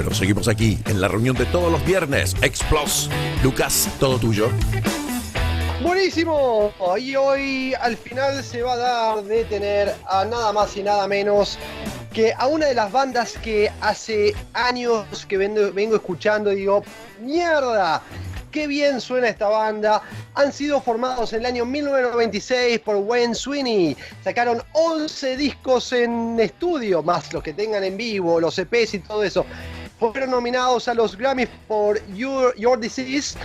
Bueno, seguimos aquí en la reunión de todos los viernes. Explos. Lucas, todo tuyo. Buenísimo. Y hoy al final se va a dar de tener a nada más y nada menos que a una de las bandas que hace años que vengo escuchando y digo, ¡mierda! ¡Qué bien suena esta banda! Han sido formados en el año 1996 por Wayne Sweeney. Sacaron 11 discos en estudio, más los que tengan en vivo, los EPs y todo eso. Fueron nominados a los Grammys por Your Disease.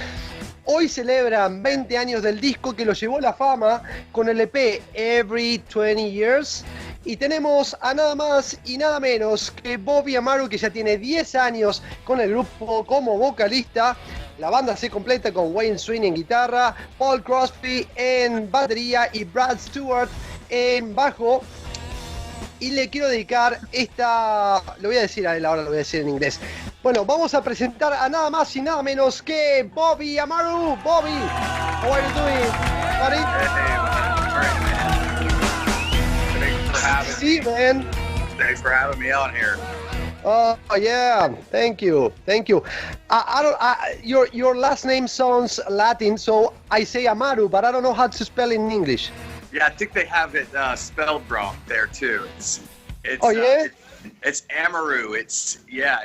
Hoy celebran 20 años del disco que lo llevó a la fama con el EP Every 20 Years. Y tenemos a nada más y nada menos que Bobby Amaru, que ya tiene 10 años con el grupo como vocalista. La banda se completa con Wayne Sweeney en guitarra, Paul Crosby en batería y Brad Stewart en bajo. Y le quiero dedicar esta... Lo voy a decir a él ahora, lo voy a decir en inglés. Bueno, vamos a presentar a nada más y nada menos que Bobby Amaru. Bobby, how are you doing, buddy? Hey, man. Thanks for having me on here. Oh yeah, thank you. Your last name sounds Latin, so I say Amaru, but I don't know how to spell in English. Yeah, I think they have it spelled wrong there too. It's it's Amaru. It's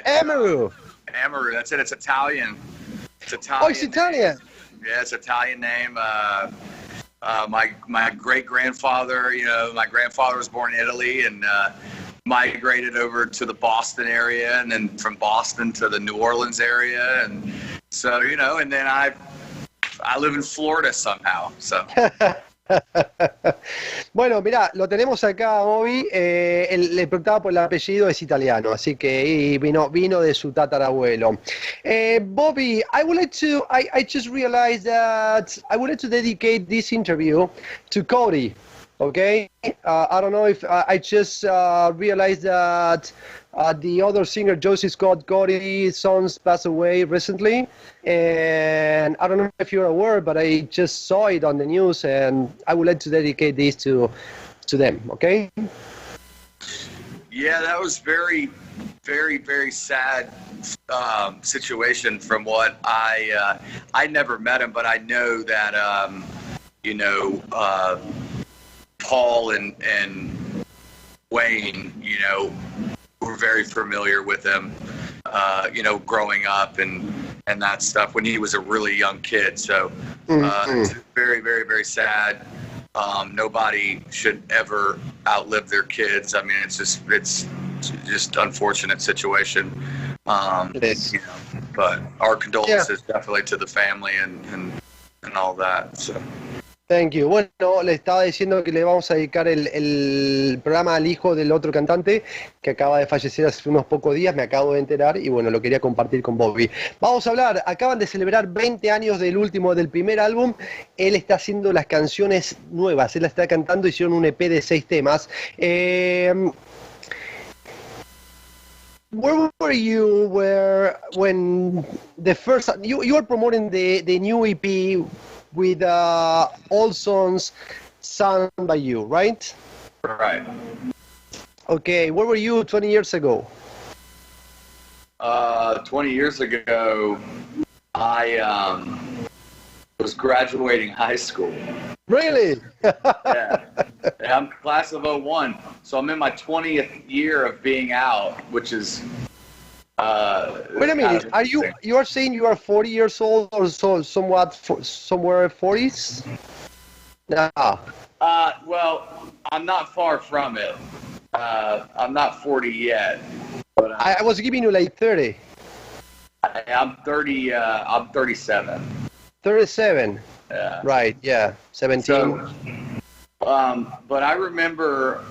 Amaru. Amaru. That's it. It's Italian. It's Italian. Oh, it's Italian. Yeah, it's Italian name. My great grandfather. My grandfather was born in Italy and migrated over to the Boston area, and then from Boston to the New Orleans area, and so and then I live in Florida somehow. So. Bueno, mirá, lo tenemos acá, Bobby. Le preguntaba por el apellido, es italiano, así que vino de su tatarabuelo. Bobby, I just realized that I wanted to dedicate this interview to Cody. Okay, I don't know if I just realized that the other singer, Josie Scott Cody's sons passed away recently, and I don't know if you're aware, but I just saw it on the news, and I would like to dedicate this to them. Okay? Yeah, that was very, very, very sad situation. From what I never met him, but I know that Paul and Wayne, were very familiar with him, growing up and that stuff when he was a really young kid. So it's very, very, very sad. Nobody should ever outlive their kids. I mean, it's just unfortunate situation. It is. But our condolences definitely to the family and all that. So. Thank you. Bueno, le estaba diciendo que le vamos a dedicar el programa al hijo del otro cantante que acaba de fallecer hace unos pocos días, me acabo de enterar y bueno, lo quería compartir con Bobby. Vamos a hablar, acaban de celebrar 20 años del primer álbum, él está haciendo las canciones nuevas, él la está cantando, hicieron un EP de 6 temas. Where were you when the first, you were promoting the new EP with all songs sung by you, right? Right. Okay, where were you 20 years ago? 20 years ago, I was graduating high school. Really? Yeah. I'm class of 01, so I'm in my 20th year of being out, which is... Wait a minute, you are saying you are 40 years old or somewhere 40s? No. Well, I'm not far from it. I'm not 40 yet. But I was giving you like 30. I'm 30. I'm 37. 37. Yeah. Right. Yeah. 17. So, but I remember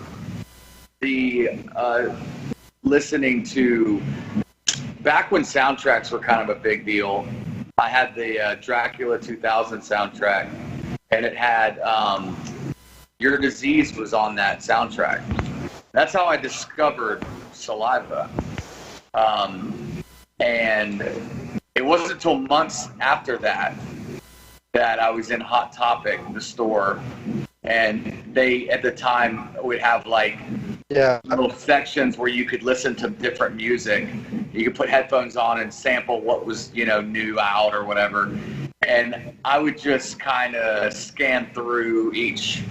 listening to back when soundtracks were kind of a big deal. I had the Dracula 2000 soundtrack, and it had Your Disease was on that soundtrack. That's how I discovered Saliva. And it wasn't until months after that I was in Hot Topic, the store, and they, at the time, would have like little sections where you could listen to different music. You could put headphones on and sample what was, new out or whatever. And I would just kind of scan through each,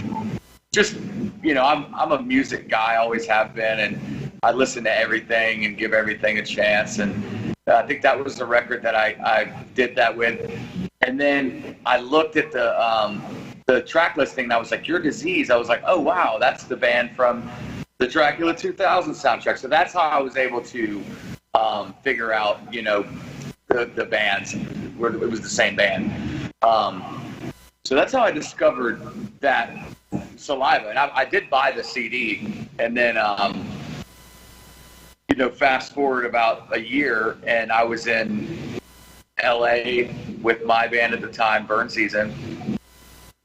I'm a music guy, always have been, and I listen to everything and give everything a chance. And I think that was the record that I did that with. And then I looked at the track listing and I was like, Your Disease. I was like, oh, wow, that's the band from the Dracula 2000 soundtrack. So that's how I was able to figure out, the bands where it was the same band. So that's how I discovered that Saliva. And I did buy the CD, and then, fast forward about a year, and I was in LA with my band at the time, Burn Season,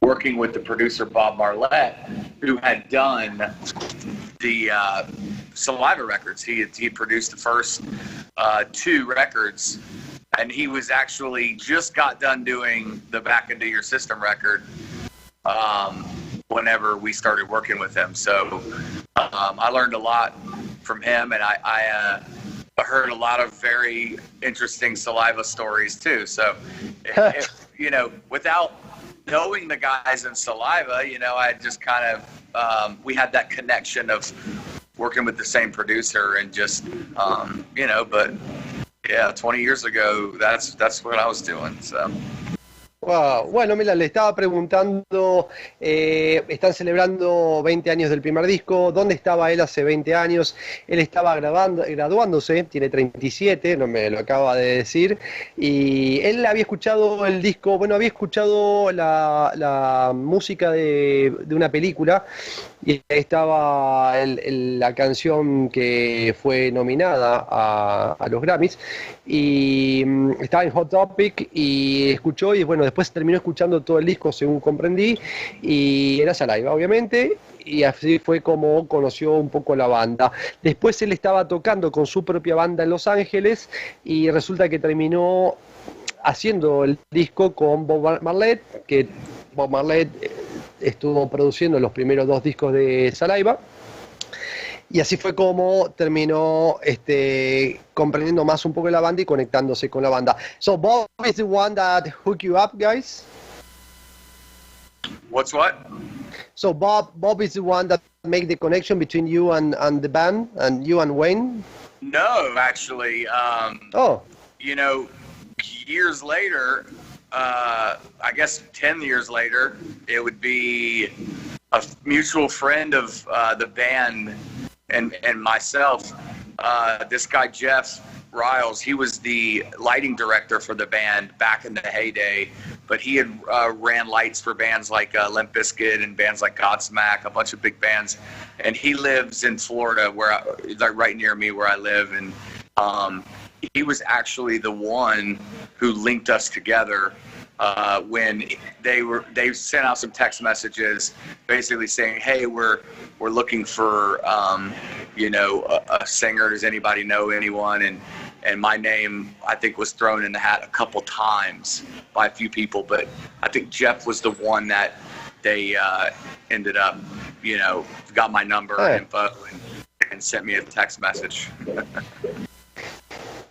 working with the producer Bob Marlette, who had done the Saliva records. He produced the first 2 records, and he was actually just got done doing the Back Into Your System record whenever we started working with him. So I learned a lot from him, and I heard a lot of very interesting Saliva stories too. So, without knowing the guys in Saliva, I just kind of, we had that connection of working with the same producer and just, but yeah, 20 years ago, that's what I was doing. So. Wow. Bueno, mira, le estaba preguntando, están celebrando 20 años del primer disco, ¿dónde estaba él hace 20 años? Él estaba graduándose, tiene 37, no me lo acaba de decir, y él había escuchado el disco, había escuchado la música de una película, y ahí estaba la canción que fue nominada a los Grammys, y estaba en Hot Topic y escuchó, y después terminó escuchando todo el disco según comprendí, y era Saliva obviamente, y así fue como conoció un poco la banda. Después él estaba tocando con su propia banda en Los Ángeles y resulta que terminó haciendo el disco con Bob Marlette, que Bob Marlette estuvo produciendo los primeros 2 discos de Saliva. Y así fue como terminó comprendiendo más un poco la banda y conectándose con la banda. So Bob is the one that hooked you up, guys? What's what? So Bob is the one that made the connection between you and the band, and you and Wayne? No, actually. Years later, I guess 10 years later, it would be a mutual friend of the band and myself, this guy Jeff Riles. He was the lighting director for the band back in the heyday, but he had ran lights for bands like Limp Bizkit and bands like Godsmack, a bunch of big bands. And he lives in Florida, right near me where I live, and he was actually the one who linked us together when they sent out some text messages basically saying, hey, we're looking for a singer. Does anybody know anyone? And my name, I think, was thrown in the hat a couple times by a few people, but I think Jeff was the one that they ended up, got my number and info and sent me a text message.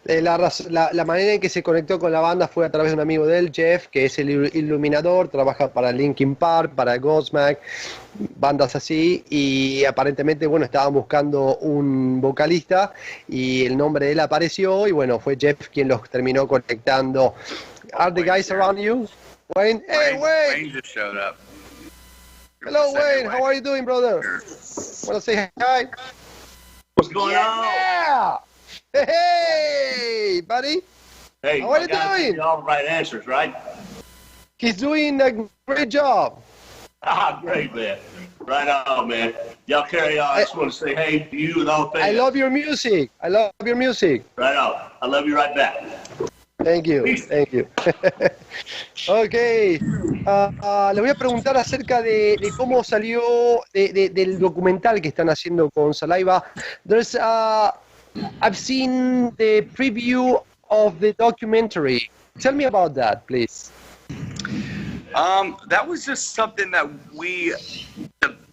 La manera en que se conectó con la banda fue a través de un amigo de él, Jeff, que es el iluminador, trabaja para Linkin Park, para Godsmack, bandas así, y aparentemente, estaban buscando un vocalista y el nombre de él apareció y fue Jeff quien los terminó conectando. Are the guys around you? Wayne? Hey, Wayne! Wayne just showed up. Hello, Wayne. How are you doing, brother? Want to say hi? What's going on? Yeah! Hey, buddy. Hey, how are you doing? All the right answers, right? He's doing a great job. Great, man. Right on, man. Y'all carry on. I just want to say hey to you and all fans. I love your music. Right on. I love you right back. Thank you. Ok. Les voy a preguntar acerca de cómo salió del documental que están haciendo con Saliva. There's I've seen the preview of the documentary. Tell me about that, please. That was just something that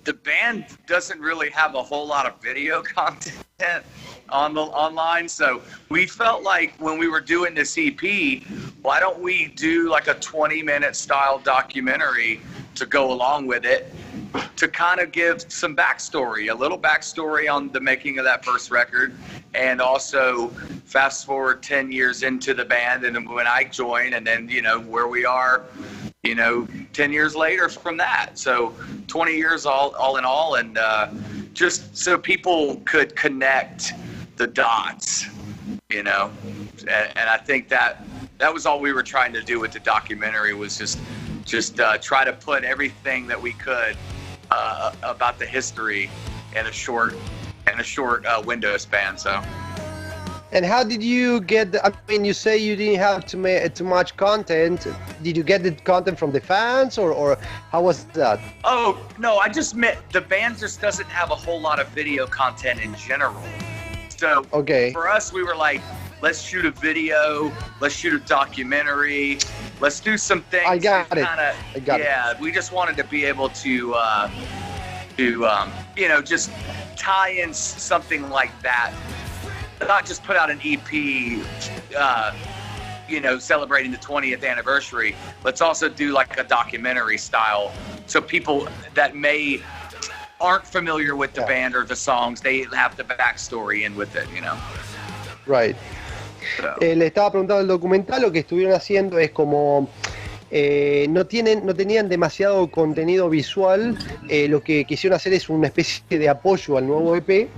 the band doesn't really have a whole lot of video content online, so we felt like when we were doing this EP, why don't we do like a 20-minute style documentary to go along with it, to kind of give some backstory, a little backstory on the making of that first record, and also fast forward 10 years into the band and when I joined, and then, you know, where we are, you know, 10 years later from that. So 20 years all in all, and just so people could connect the dots, you know. And I think that was all we were trying to do with the documentary, was just try to put everything that we could about the history in a short window span. So. And how did you get I mean, you say you didn't have too much content. Did you get the content from the fans, or how was that? Oh, no, I just meant the band just doesn't have a whole lot of video content in general. So okay, for us, we were like, let's shoot a video, let's shoot a documentary, let's do some things. I got it. Yeah, we just wanted to be able to you know, just tie in something like that. Not just put out an EP, you know, celebrating the 20th anniversary. Let's also do like a documentary style, so people that aren't familiar with the band or the songs, they have the backstory in with it, you know. Right. So. Le estaba preguntando el documental, lo que estuvieron haciendo es como no tenían demasiado contenido visual, lo que quisieron hacer es una especie de apoyo al nuevo EP,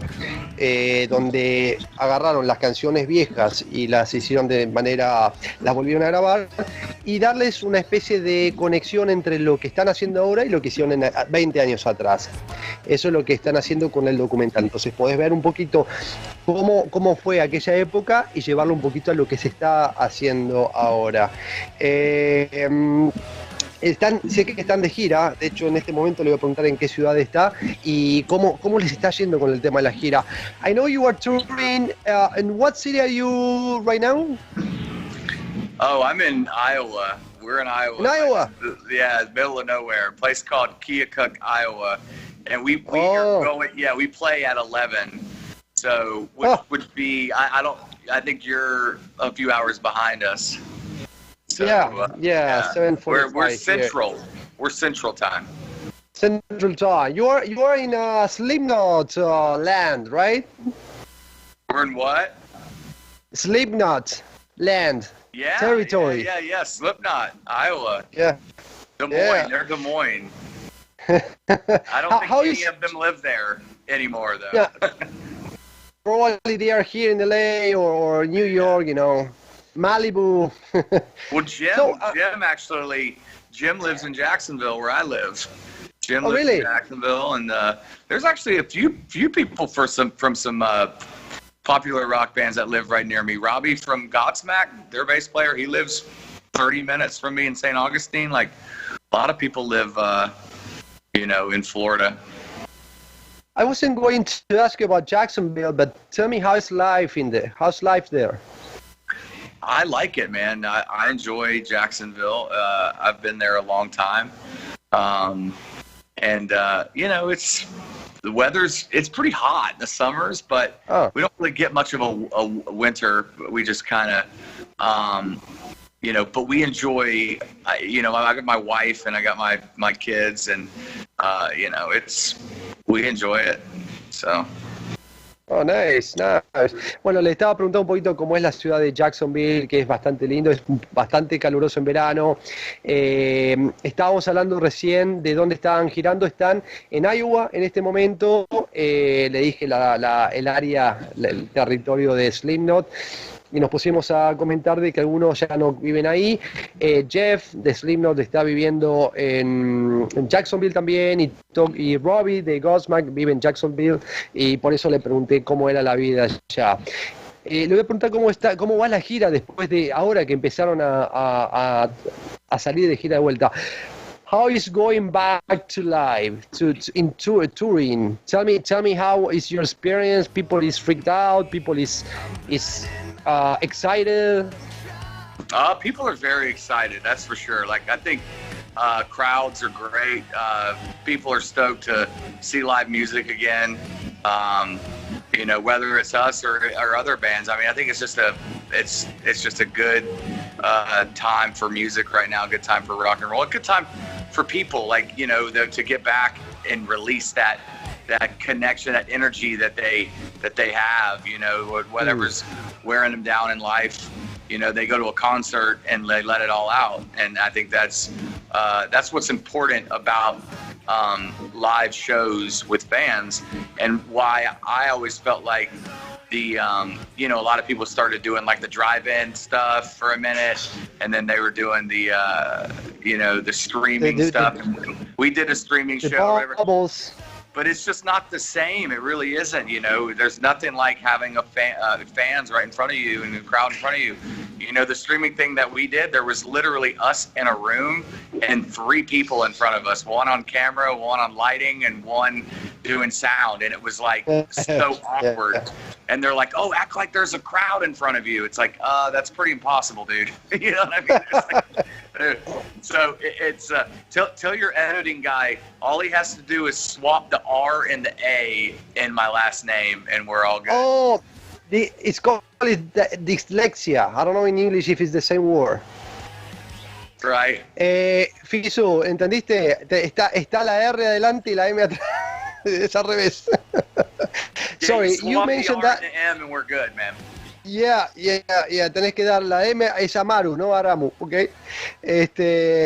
donde agarraron las canciones viejas y las hicieron las volvieron a grabar y darles una especie de conexión entre lo que están haciendo ahora y lo que hicieron 20 años atrás. Eso es lo que están haciendo con el documental. Entonces podés ver un poquito cómo fue aquella época y llevarlo un poquito a lo que se está haciendo ahora. Sé que están de gira, de hecho en este momento le voy a preguntar en qué ciudad está y cómo les está yendo con el tema de la gira. I know you are touring, in what city are you right now? Oh, I'm in Iowa. We're in Iowa. In Iowa? Yeah, middle of nowhere. A place called Keokuk, Iowa. And we are going, we play at 11. So, which would be, I think you're a few hours behind us. So, yeah. 7:45. We're central. Here. We're central time. Central time. You are in Slipknot land, right? We're in what? Slipknot land. Yeah. Territory. Yeah. Slipknot, Iowa. Yeah. Des Moines. They're Des Moines. I don't think any of them live there anymore, though. Yeah. Probably they are here in LA or New York, you know. Malibu. Well, Jim lives in Jacksonville, where I live. Jim lives in Jacksonville, and there's actually a few people from some popular rock bands that live right near me. Robbie from Godsmack, their bass player, he lives 30 minutes from me in St. Augustine. Like, a lot of people live, you know, in Florida. I wasn't going to ask you about Jacksonville, but tell me how's life there? I like it, man. I enjoy Jacksonville. I've been there a long time. And you know, it's pretty hot in the summers, but we don't really get much of a winter. We just kind of, you know, but we enjoy, you know, I got my wife and I got my kids, and, you know, we enjoy it. So. Oh, nice. Bueno, le estaba preguntando un poquito cómo es la ciudad de Jacksonville, que es bastante lindo, es bastante caluroso en verano. Estábamos hablando recién de dónde estaban girando. Están en Iowa en este momento. Le dije el área, el territorio de Slipknot. Y nos pusimos a comentar de que algunos ya no viven ahí. Jeff de Slipknot está viviendo en Jacksonville también, y Robbie de Godsmack vive en Jacksonville, y por eso le pregunté cómo era la vida allá. Le voy a preguntar cómo va la gira después de ahora que empezaron a salir de gira de vuelta. How is going back to live, touring? Tell me how is your experience? People is freaked out. People is excited. People are very excited. That's for sure. Like, I think Crowds are great. People are stoked to see live music again. You know, whether it's us or other bands. I mean, I think it's just a good time for music right now. A good time for rock and roll. A good time for people, like, you know, to get back and release that connection, that energy that they have. You know, whatever's wearing them down in life. You know, they go to a concert and they let it all out, and I think that's what's important about live shows with fans, and why I always felt like the you know, a lot of people started doing like the drive-in stuff for a minute, and then they were doing the you know, the streaming stuff. We did a streaming show. Bubbles. But it's just not the same. It really isn't. You know, there's nothing like having fans right in front of you and a crowd in front of you. You know, the streaming thing that we did, there was literally us in a room and 3 people in front of us, one on camera, one on lighting, and one doing sound. And it was like so awkward. Yeah. And they're like, "Oh, act like there's a crowd in front of you." It's like, that's pretty impossible, dude. You know what I mean? It's like, so it's tell your editing guy, all he has to do is swap the R and the A in my last name, and we're all good. Oh, it's called dyslexia. I don't know in English if it's the same word. Right. Fisu, ¿entendiste? Está la R adelante y la M atrás. Es al revés. Yeah, Sorry, you mentioned the R that. and the M and we're good, man. Yeah. Tenés que dar la M, es Amaru, no Aramu, okay?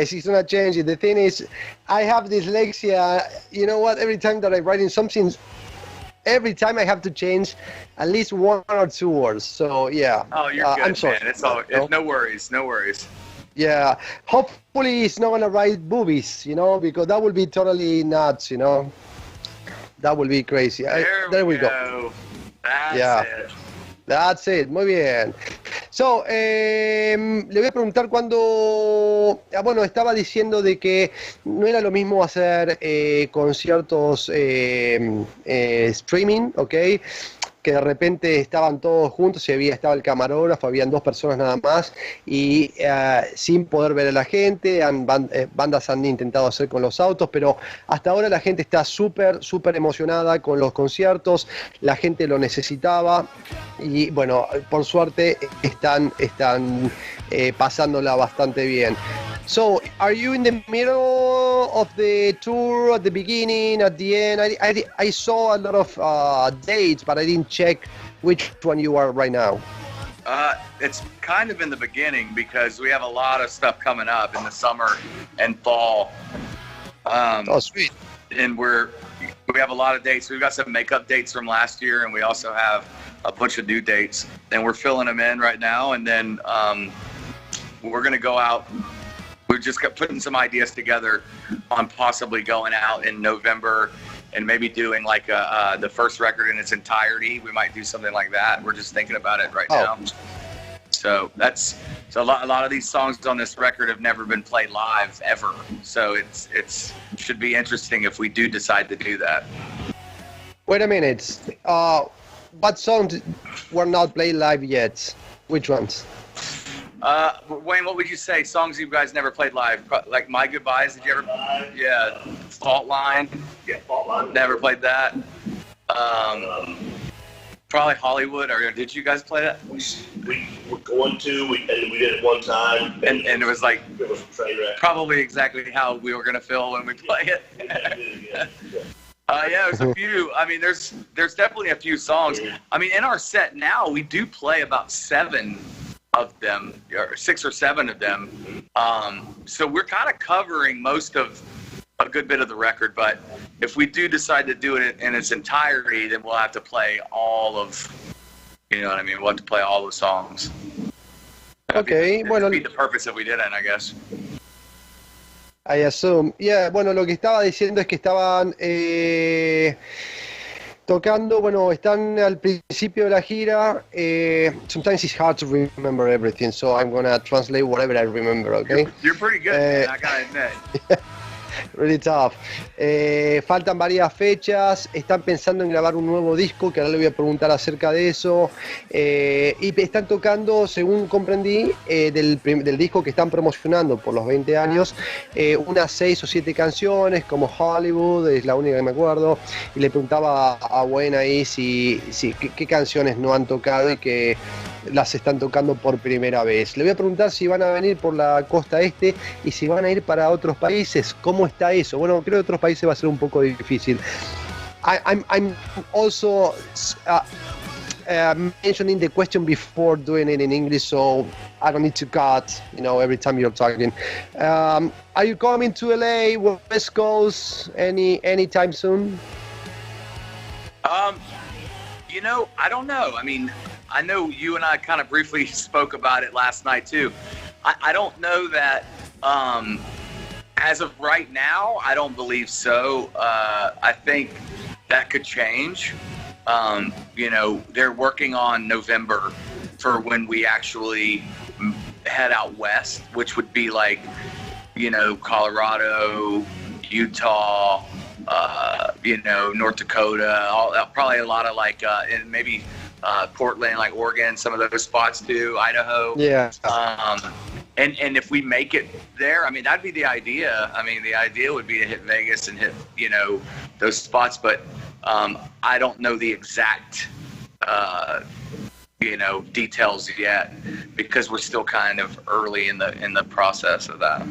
She's gonna change it. The thing is, I have dyslexia. You know what? Every time that I'm writing something, every time I have to change at least 1 or 2 words. So yeah. Oh, you're good, I'm sorry. man. It's all. No worries. No worries. Yeah. Hopefully, it's not gonna write boobies, you know, because that would be totally nuts, you know. That would be crazy. There we go. That's it. That's it, muy bien. So, le voy a preguntar cuando, bueno, estaba diciendo de que no era lo mismo hacer conciertos streaming, ¿ok? Que de repente estaban todos juntos y estaba el camarógrafo, habían 2 personas nada más y sin poder ver a la gente. Bandas han intentado hacer con los autos, pero hasta ahora la gente está súper emocionada con los conciertos, la gente lo necesitaba y bueno, por suerte están pasándola bastante bien. So, are you in the middle of the tour, at the beginning, at the end? I saw a lot of dates, but I didn't check which one you are right now. It's kind of in the beginning because we have a lot of stuff coming up in the summer and fall. Oh, sweet. And we have a lot of dates. We've got some makeup dates from last year, and we also have a bunch of new dates. And we're filling them in right now, and then we're going to go out. We've just got putting some ideas together on possibly going out in November and maybe doing like the first record in its entirety. We might do something like that. We're just thinking about it right now. So a lot of these songs on this record have never been played live ever. So it should be interesting if we do decide to do that. Wait a minute. What songs were not played live yet? Which ones? Wayne, what would you say? Songs you guys never played live? Like My Goodbyes, did you ever? Yeah. Fault Line? Yeah, Fault Line. Never played that. Probably Hollywood, or did you guys play that? We were going to, we did it one time. And it was like, it was a train wreck. Probably exactly how we were going to feel when we play it. Yeah, there's a few. I mean, there's definitely a few songs. I mean, in our set now, we do play about 7 of them, or 6 or 7 of them. So we're kind of covering most of a good bit of the record, but if we do decide to do it in its entirety, then we'll have to play all of, you know what I mean? We'll have to play all the songs. Okay, That'd be the purpose if we didn't, I guess. I assume. Yeah, bueno, lo que estaba diciendo es que estaban tocando, bueno, están al principio de la gira. Sometimes it's hard to remember everything, so I'm gonna translate whatever I remember, okay? You're pretty good, man, I gotta admit. really tough. Faltan varias fechas, están pensando en grabar un nuevo disco, que ahora le voy a preguntar acerca de eso, y están tocando, según comprendí, del disco que están promocionando por los 20 años, unas 6 o 7 canciones, como Hollywood, es la única que me acuerdo, y le preguntaba a Wayne ahí qué canciones no han tocado y que las están tocando por primera vez. Le voy a preguntar si van a venir por la costa este y si van a ir para otros países. ¿Cómo está eso? Bueno, creo que otros países va a ser un poco difícil. I'm also mentioning the question before doing it in English, so I don't need to cut, every time you're talking. Are you coming to LA, West Coast, anytime soon? I don't know. I mean, I know you and I kind of briefly spoke about it last night too. I don't know that, as of right now, I don't believe so. I think that could change. They're working on November for when we actually head out west, which would be like, Colorado, Utah, North Dakota, probably a lot of and maybe Portland, like Oregon, some of those spots too, Idaho. Yeah. And if we make it there, I mean, that'd be the idea. I mean, the idea would be to hit Vegas and hit, those spots, but I don't know the exact, details yet because we're still kind of early in the process of that.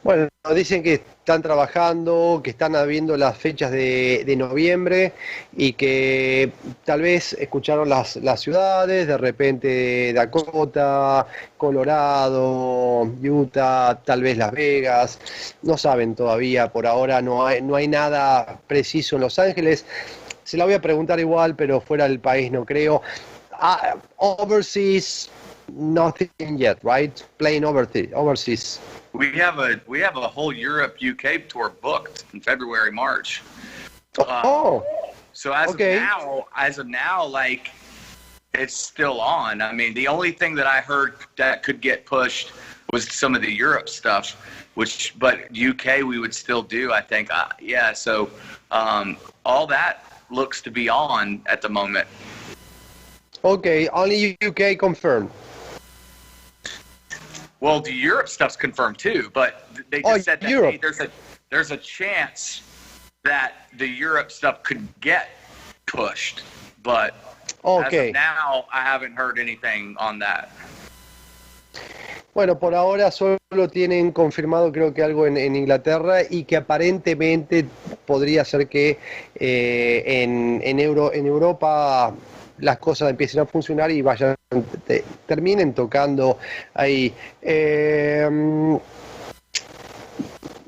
Bueno, dicen que están trabajando, que están viendo las fechas de noviembre y que tal vez escucharon las ciudades, de repente Dakota, Colorado, Utah, tal vez Las Vegas, no saben todavía, por ahora no hay nada preciso en Los Ángeles. Se la voy a preguntar igual, pero fuera del país no creo. Overseas, nothing yet, right? Playing overseas. We have a whole Europe UK tour booked in February, March. So as of now, like it's still on. I mean, the only thing that I heard that could get pushed was some of the Europe stuff, but UK we would still do, I think. So all that looks to be on at the moment. Okay, only UK confirmed. Well, the Europe stuff's confirmed too, but they just said that hey, there's a chance that the Europe stuff could get pushed, but as of now, I haven't heard anything on that. Bueno, por ahora solo tienen confirmado creo que algo en Inglaterra y que aparentemente podría ser que en Europa las cosas empiecen a funcionar y terminen tocando ahí.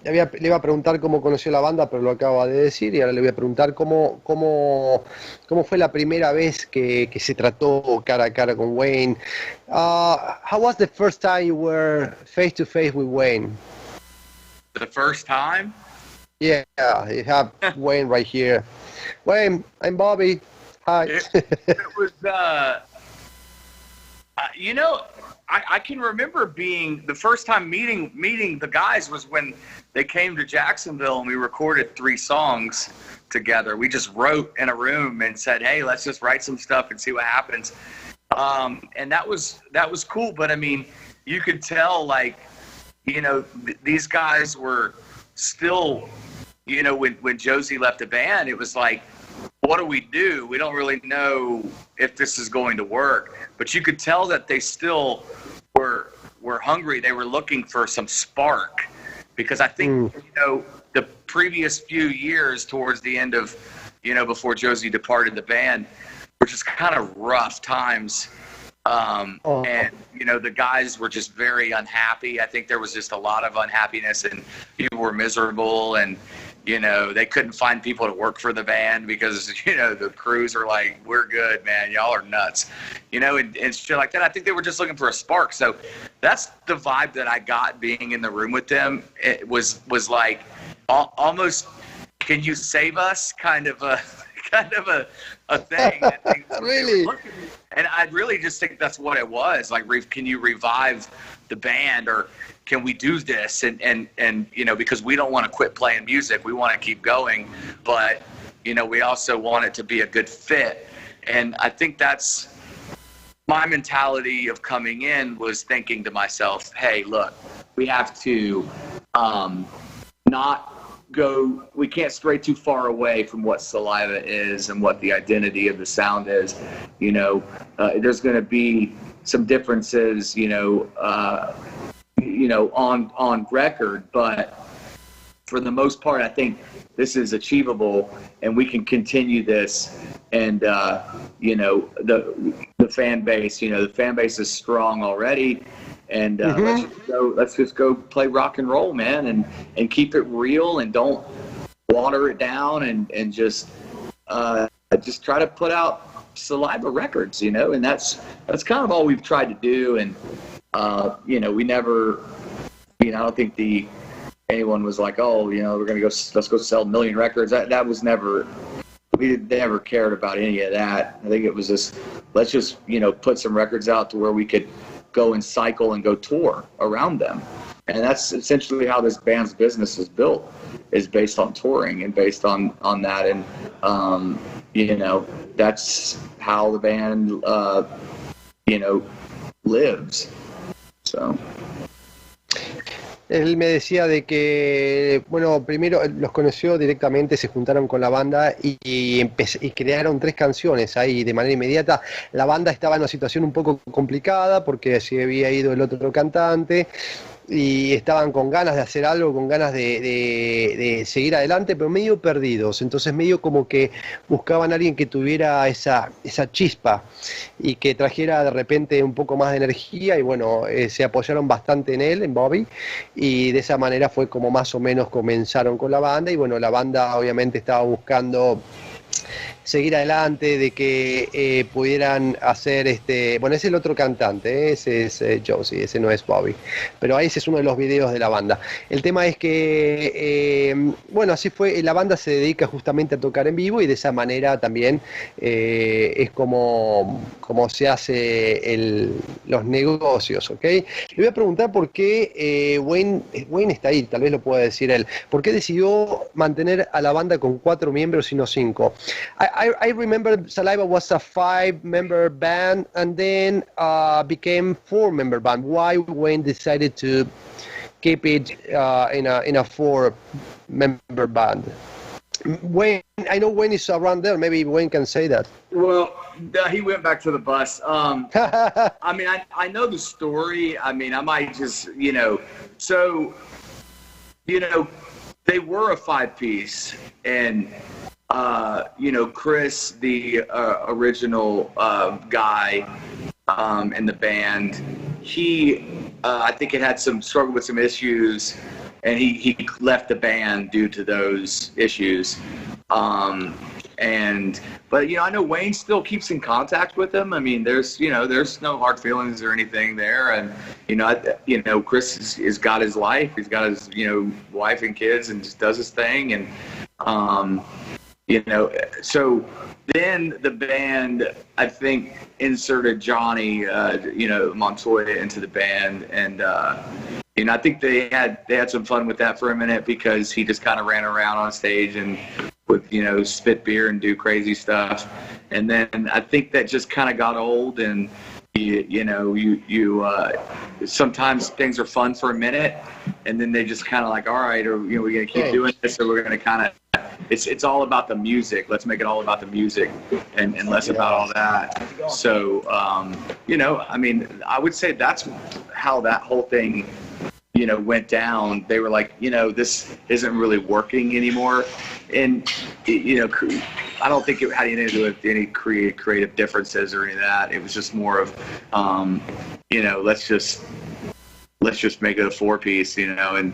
Le iba a preguntar cómo conoció la banda, pero lo acaba de decir, y ahora le voy a preguntar cómo fue la primera vez que se trató cara a cara con Wayne. How was the first time you were face to face with Wayne? The first time? Yeah, you have Wayne right here. Wayne, I'm Bobby. Hi. It was, I can remember being the first time meeting the guys was when they came to Jacksonville and we recorded 3 songs together. We just wrote in a room and said, hey, let's just write some stuff and see what happens. And that was cool. But I mean, you could tell these guys were still, when Josie left the band, it was like, what do? We don't really know if this is going to work. But you could tell that they still were hungry. They were looking for some spark. Because I think, the previous few years towards the end of, before Josie departed the band, were just kind of rough times. And, the guys were just very unhappy. I think there was just a lot of unhappiness and people were miserable and, they couldn't find people to work for the band because, the crews are like, we're good, man. Y'all are nuts, and shit like that. I think they were just looking for a spark. So that's the vibe that I got being in the room with them. It was like almost, can you save us kind of a thing. Really? And I really just think that's what it was. Like, can you revive the band, or can we do this? And you know, because we don't want to quit playing music. We want to keep going. But, you know, we also want it to be a good fit. And I think that's my mentality of coming in, was thinking to myself, hey, look, we have to not go, we can't stray too far away from what Saliva is and what the identity of the sound is. You know, there's going to be some differences, on record, but for the most part, I think this is achievable, and we can continue this. And the fan base, the fan base is strong already. And let's just go play rock and roll, man, and keep it real, and don't water it down, and just try to put out Saliva records, and that's kind of all we've tried to do. And we never, I don't think anyone was like, oh, we're gonna go, let's go sell 1 million records. That was never. We never cared about any of that. I think it was just, let's just put some records out to where we could go and cycle and go tour around them. And that's essentially how this band's business is built, is based on touring and based on that. And that's how the band lives. So Él me decía de que, bueno, primero los conoció directamente, se juntaron con la banda y crearon 3 canciones ahí de manera inmediata. La banda estaba en una situación un poco complicada porque se había ido el otro cantante y estaban con ganas de hacer algo, con ganas de seguir adelante, pero medio perdidos. Entonces medio como que buscaban a alguien que tuviera esa chispa y que trajera de repente un poco más de energía, y bueno, se apoyaron bastante en él, en Bobby, y de esa manera fue como más o menos comenzaron con la banda. Y bueno, la banda obviamente estaba buscando seguir adelante, de que pudieran hacer bueno, ese es el otro cantante, ese es Josie, ese no es Bobby, pero ese es uno de los videos de la banda. El tema es que bueno, así fue, la banda se dedica justamente a tocar en vivo, y de esa manera también es como se hace los negocios, ¿ok? Le voy a preguntar por qué Wayne está ahí, tal vez lo pueda decir él, ¿por qué decidió mantener a la banda con 4 miembros y no 5? I remember Saliva was a 5-member band, and then became 4-member band. Why Wayne decided to keep it in a 4-member band? Wayne, I know Wayne is around there. Maybe Wayne can say that. Well, he went back to the bus. I mean, I know the story. I mean, I might just, so, they were a 5-piece, and Chris, the original guy in the band, he I think it had some struggle with some issues, and he left the band due to those issues. But I know Wayne still keeps in contact with him. I mean, there's no hard feelings or anything there. And Chris has got his life. He's got his wife and kids, and just does his thing. And so then the band, I think, inserted Johnny, Montoya into the band, and I think they had some fun with that for a minute, because he just kind of ran around on stage and would spit beer and do crazy stuff. And then I think that just kind of got old, and sometimes things are fun for a minute, and then they just kind of like, all right, or we're gonna keep doing this, or we're gonna kind of, it's all about the music. Let's make it all about the music and less about all that. So I mean, I would say that's how that whole thing went down. They were like, this isn't really working anymore, and I don't think it had anything to do with any creative differences or any of that. It was just more of let's just make it a 4-piece, and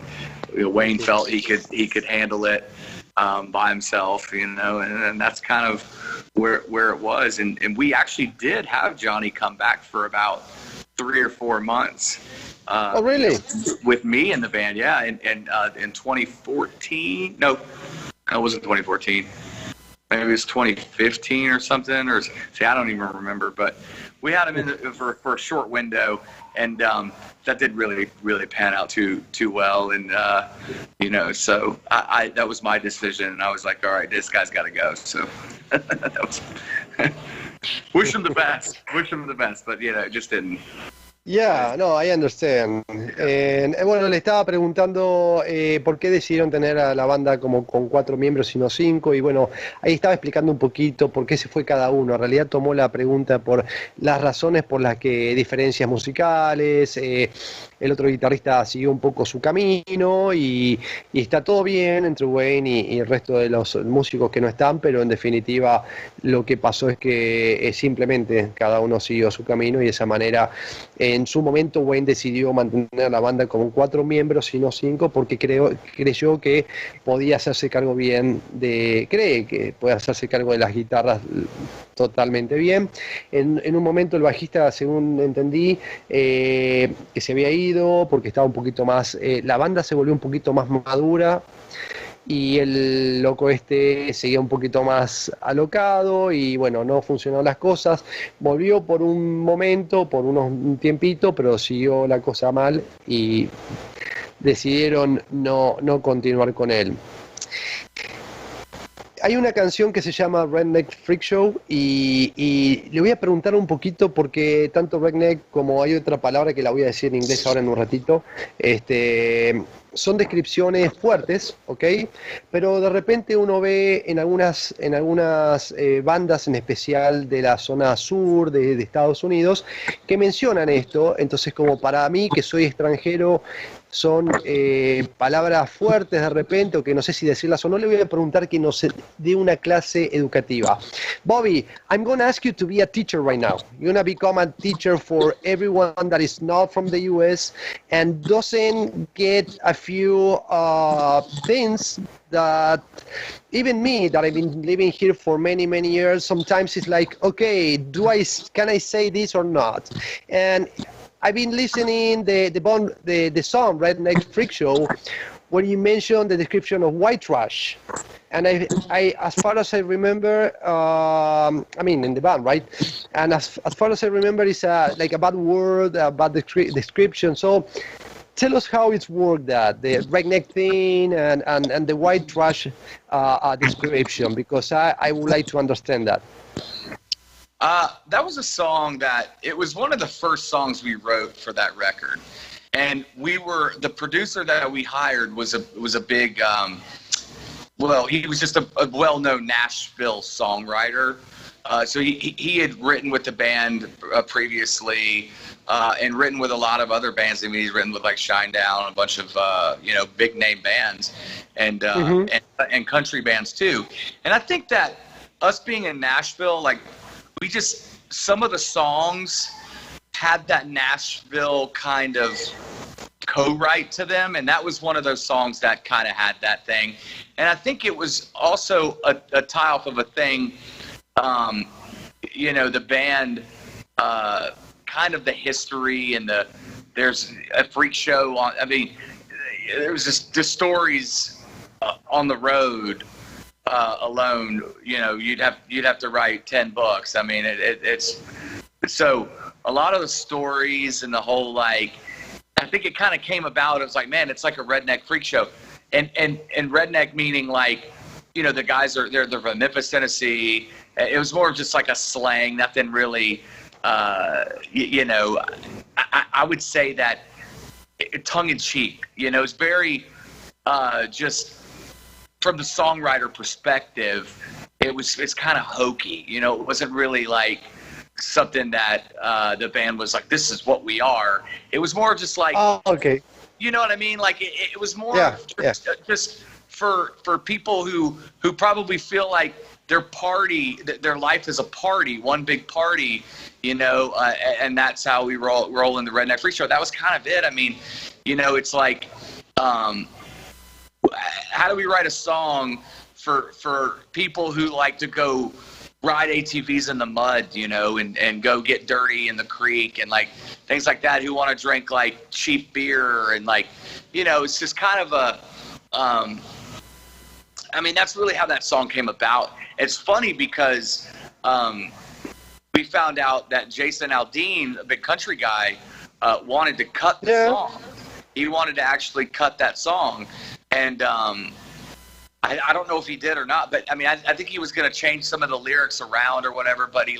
Wayne felt he could handle it by himself, and that's kind of where it was. And we actually did have Johnny come back for about 3 or 4 months. Oh, really? With me in the band, yeah. And in 2014, no, it wasn't 2014. maybe it was 2015 or something, or see, I don't even remember, but we had him for a short window, and that did really, really pan out too well. And so I that was my decision, and I was like, all right, this guy's got to go. So that was wish him the best, but it just didn't. Yeah, no, I understand. Bueno, le estaba preguntando por qué decidieron tener a la banda como con 4 miembros y no 5, y bueno, ahí estaba explicando un poquito por qué se fue cada uno. En realidad tomó la pregunta por las razones por las que diferencias musicales, el otro guitarrista siguió un poco su camino y está todo bien entre Wayne y el resto de los músicos que no están, pero en definitiva lo que pasó es que simplemente cada uno siguió su camino, y de esa manera en su momento Wayne decidió mantener la banda con 4 miembros y no 5 porque creyó que podía hacerse cargo cree que puede hacerse cargo de las guitarras totalmente bien. En un momento el bajista, según entendí, que se había ido porque estaba un poquito más, la banda se volvió un poquito más madura, y el loco seguía un poquito más alocado, y bueno, no funcionaron las cosas. Volvió por un momento, por un tiempito, pero siguió la cosa mal y decidieron no continuar con él. Hay una canción que se llama Redneck Freak Show, y le voy a preguntar un poquito porque tanto redneck como hay otra palabra que la voy a decir en inglés ahora en un ratito, son descripciones fuertes, ¿ok? Pero de repente uno ve en algunas bandas, en especial de la zona sur de Estados Unidos, que mencionan esto. Entonces, como para mí, que soy extranjero, son palabras fuertes de repente, o que no sé si decirlas o no, le voy a preguntar que nos dé una clase educativa. Bobby, I'm going to ask you to be a teacher right now. You're going to become a teacher for everyone that is not from the U.S. and doesn't get a few things that even me, that I've been living here for many, many years, sometimes it's like, okay, can I say this or not? And I've been listening the song Redneck Freak Show, where you mentioned the description of white trash, and I as far as I remember, in the band, right? And as far as I remember, it's like a bad word, a bad description. So tell us how it's worked, that the redneck thing and the white trash description, because I would like to understand that. That was a song it was one of the first songs we wrote for that record. And the producer that we hired was a big, he was just a well-known Nashville songwriter. So he had written with the band previously, and written with a lot of other bands. I mean, he's written with like Shinedown, a bunch of, big name bands, and country bands too. And I think that us being in Nashville, like, some of the songs had that Nashville kind of co-write to them, and that was one of those songs that kind of had that thing. And I think it was also a type of a thing, the band, kind of the history, and there's a freak show on, there was just stories on the road. Alone, you'd have to write 10 books. I mean, it's so a lot of the stories and the whole, like, I think it kind of came about. It was like, man, it's like a redneck freak show, and redneck meaning like, the guys they're from Memphis, Tennessee. It was more of just like a slang, nothing really. I would say that tongue in cheek. It's very just. From the songwriter perspective, it's kind of hokey. It wasn't really like something that the band was like, this is what we are. It was more just like, oh, okay. You know what I mean? Like it was more just for people who probably feel like their life is a party, one big party, and that's how we roll in the Redneck Freak Show. That was kind of it. I mean, it's like, how do we write a song for people who like to go ride ATVs in the mud, and go get dirty in the creek and like things like that, who want to drink like cheap beer and like, it's just kind of I mean, that's really how that song came about. It's funny because we found out that Jason Aldean, a big country guy, wanted to cut the song. He wanted to actually cut that song. And I don't know if he did or not, but I mean, I think he was going to change some of the lyrics around or whatever, but he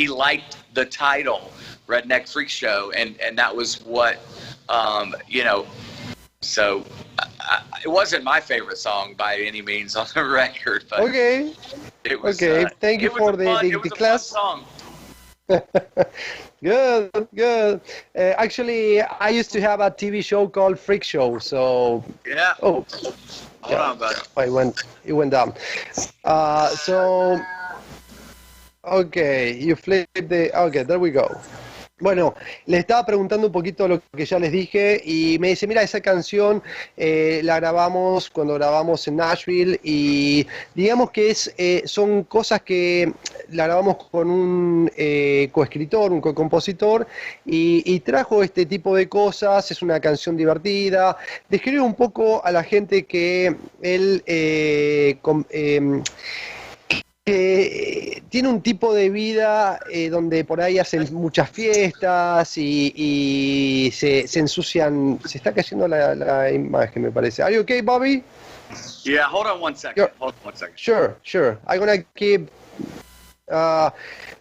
liked the title, Redneck Freak Show, and that was what, so it wasn't my favorite song by any means on the record, but it was, thank you for the class. Song. Good. Actually, I used to have a TV show called Freak Show, so hold on, bud. It went down. You flipped there we go. Bueno, le estaba preguntando un poquito lo que ya les dije y me dice, mira, esa canción la grabamos cuando grabamos en Nashville y digamos que son cosas que la grabamos con un coescritor, un co-compositor y trajo este tipo de cosas, es una canción divertida. Describe un poco a la gente que él tiene un tipo de vida donde por ahí hacen muchas fiestas y se ensucian. Se está cayendo la imagen, me parece. Are you okay, Bobby? Yeah, hold on one second. Sure. I'm gonna keep.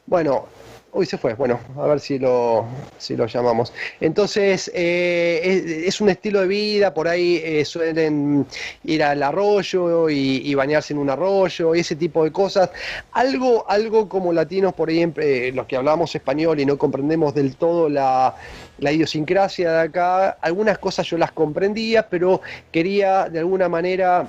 Bueno. Uy, se fue. Bueno, a ver si lo llamamos. Entonces, es un estilo de vida. Por ahí suelen ir al arroyo y bañarse en un arroyo, y ese tipo de cosas. Algo como latinos, por ahí, los que hablamos español y no comprendemos del todo la idiosincrasia de acá. Algunas cosas yo las comprendía, pero quería de alguna manera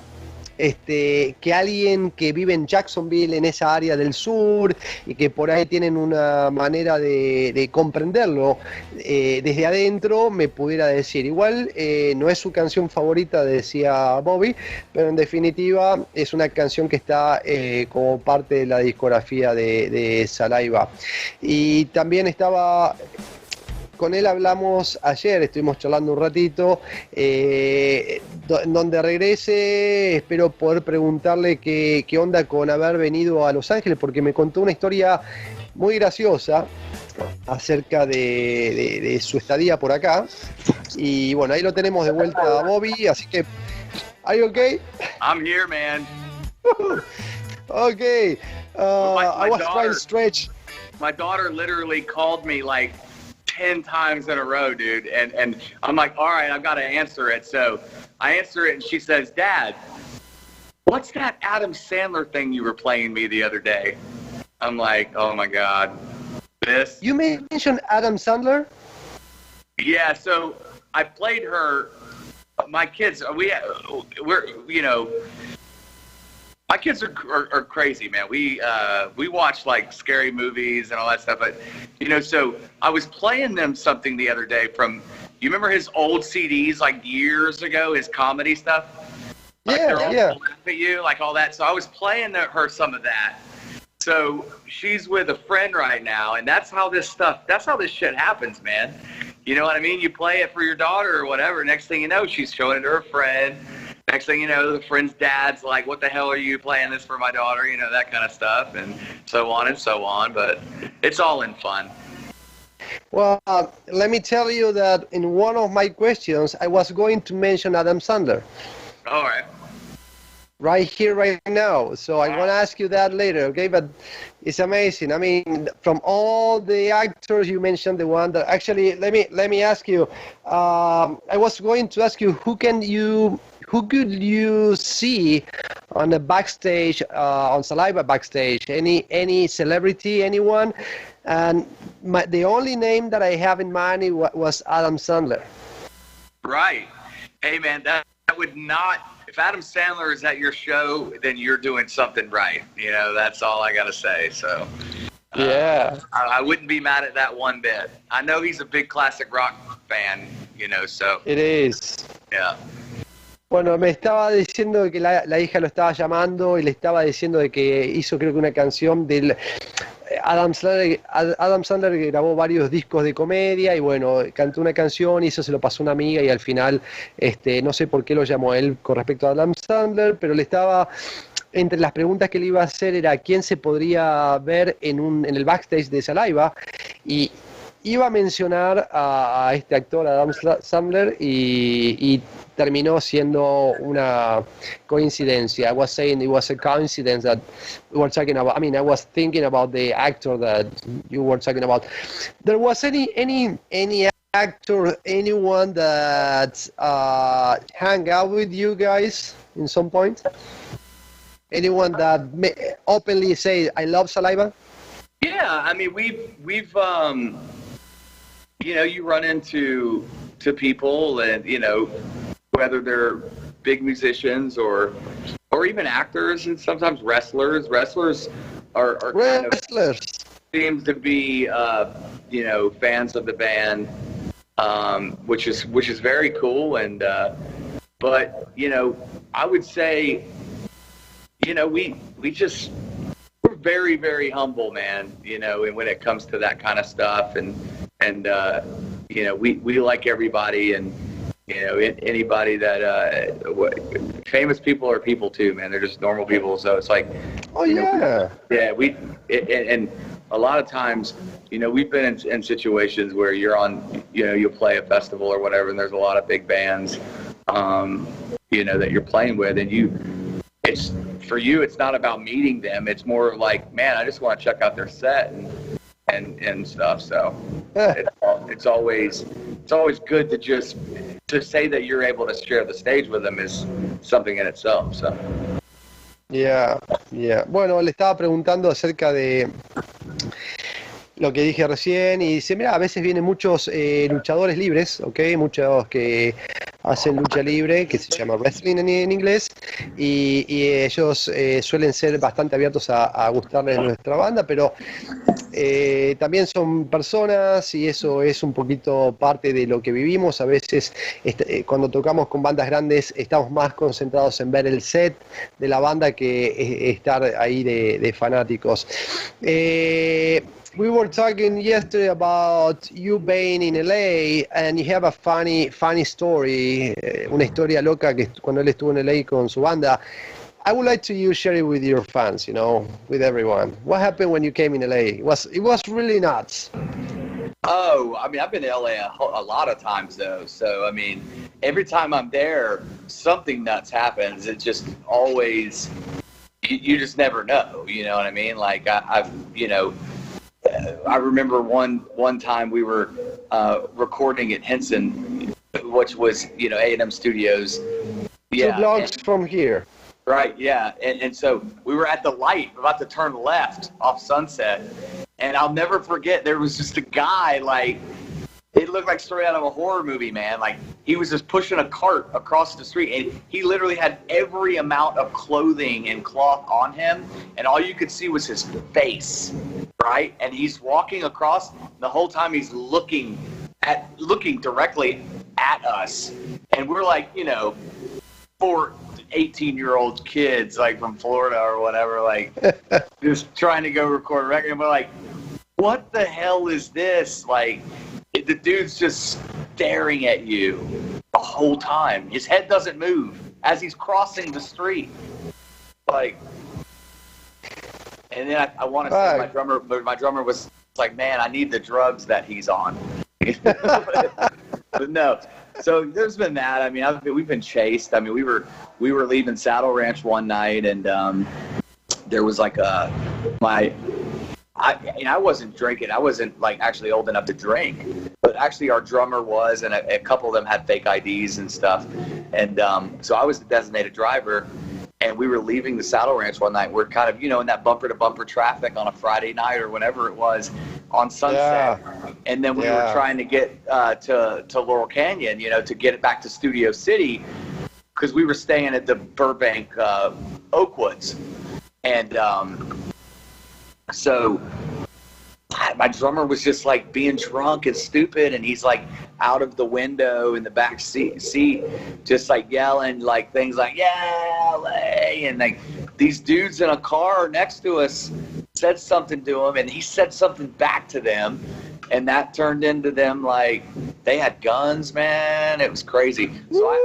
que alguien que vive en Jacksonville, en esa área del sur, y que por ahí tienen una manera de comprenderlo desde adentro, me pudiera decir. Igual no es su canción favorita, decía Bobby, pero en definitiva es una canción que está como parte de la discografía de Saliva. Y también con él hablamos ayer, estuvimos charlando un ratito, donde regrese espero poder preguntarle qué onda con haber venido a Los Ángeles, porque me contó una historia muy graciosa acerca de su estadía por acá. Y bueno, ahí lo tenemos de vuelta a Bobby, así que, ¿are you okay? I'm here, man. Okay. I was trying to stretch. My daughter literally called me like 10 times in a row, dude. And I'm like, all right, I've got to answer it. So I answer it and she says, Dad, what's that Adam Sandler thing you were playing me the other day? I'm like, oh my God. This? You mentioned Adam Sandler? Yeah, so I played her, my kids, my kids are crazy, man. We watch like scary movies and all that stuff, but so I was playing them something the other day from. You remember his old CDs like years ago, his comedy stuff? Like yeah. Laugh at you, like all that. So I was playing her some of that. So she's with a friend right now, and that's how this shit happens, man. You know what I mean? You play it for your daughter or whatever. Next thing you know, she's showing it to her friend. Next thing you know, the friend's dad's like, what the hell are you playing this for my daughter? That kind of stuff, and so on and so on. But it's all in fun. Well, let me tell you that in one of my questions, I was going to mention Adam Sandler. All right. Right here, right now. So I want to ask you that later, okay? But it's amazing. I mean, from all the actors you mentioned, the one that actually, let me ask you. I was going to ask you, who could you see on the backstage, on Saliva backstage? Any celebrity, anyone? And the only name that I have in mind was Adam Sandler. Right. Hey, man, that would not. If Adam Sandler is at your show, then you're doing something right. That's all I got to say. So, yeah, I wouldn't be mad at that one bit. I know he's a big classic rock fan, so. It is. Yeah. Bueno, me estaba diciendo que la hija lo estaba llamando y le estaba diciendo de que hizo creo que una canción del... Adam Sandler grabó varios discos de comedia y bueno, cantó una canción y eso se lo pasó a una amiga y al final, no sé por qué lo llamó él con respecto a Adam Sandler, pero le estaba, entre las preguntas que le iba a hacer era quién se podría ver en el backstage de Saliva y iba a mencionar a este actor, Adam Sandler, y terminó siendo una coincidencia. I was saying it was a coincidence that we were talking about. I mean, I was thinking about the actor that you were talking about. There was any actor, anyone that hang out with you guys in some point? Anyone that openly say, I love Saliva? Yeah, I mean, we've you run into people and, whether they're big musicians or even actors and sometimes wrestlers. Wrestlers are kind of seem to be, fans of the band, which is very cool. And, but, I would say, we're very, very humble, man, and when it comes to that kind of stuff and we like everybody and, anybody that, famous people are people too, man. They're just normal people. So it's like, and a lot of times, we've been in situations where you're on, you'll play a festival or whatever, and there's a lot of big bands, that you're playing with, and for you, it's not about meeting them. It's more like, man, I just want to check out their set and stuff. So it's always good to say that you're able to share the stage with them is something in itself. So. Yeah. Bueno, le estaba preguntando acerca de lo que dije recién y dice, mira, a veces vienen muchos luchadores libres, ¿ok? Muchos que hacen lucha libre, que se llama wrestling en inglés, y ellos suelen ser bastante abiertos a gustarles nuestra banda, pero también son personas y eso es un poquito parte de lo que vivimos. A veces cuando tocamos con bandas grandes estamos más concentrados en ver el set de la banda que estar ahí de fanáticos. We were talking yesterday about you being in LA and you have a funny story, una historia loca que cuando él estuvo en LA con su banda. I would like to share it with your fans, with everyone. What happened when you came in LA? It was really nuts. Oh, I mean, I've been to LA a lot of times though. So, I mean, every time I'm there, something nuts happens. It's just always, you just never know, you know what I mean? Like I remember one time we were recording at Henson, which was, A&M Studios. Yeah, 2 blocks from here. Right, yeah. And so we were at the light, about to turn left off Sunset. And I'll never forget, there was just a guy, like, it looked like straight out of a horror movie, man. Like, he was just pushing a cart across the street. And he literally had every amount of clothing and cloth on him. And all you could see was his face, right? And he's walking across. The whole time he's looking directly at us. And we're like, 4 18-year-old kids, like, from Florida or whatever, like, just trying to go record a record. And we're like, what the hell is this? Like, the dude's just staring at you the whole time. His head doesn't move as he's crossing the street. Like, and then I want to say my drummer was like, man, I need the drugs that he's on. But no. So there's been that. I mean, we've been chased. I mean, we were leaving Saddle Ranch one night, and there was like I wasn't drinking. I wasn't like actually old enough to drink, but actually our drummer was, and a couple of them had fake IDs and stuff. And so I was the designated driver, and we were leaving the Saddle Ranch one night. We're kind of, in that bumper to bumper traffic on a Friday night or whenever it was on Sunset. Yeah. And then we were trying to get to Laurel Canyon, to get it back to Studio City, because we were staying at the Burbank Oakwoods. And so my drummer was just like being drunk and stupid, and he's like out of the window in the back seat just like yelling like things like, yeah, LA, and like these dudes in a car next to us said something to him, and he said something back to them, and that turned into them like they had guns, man. It was crazy. So I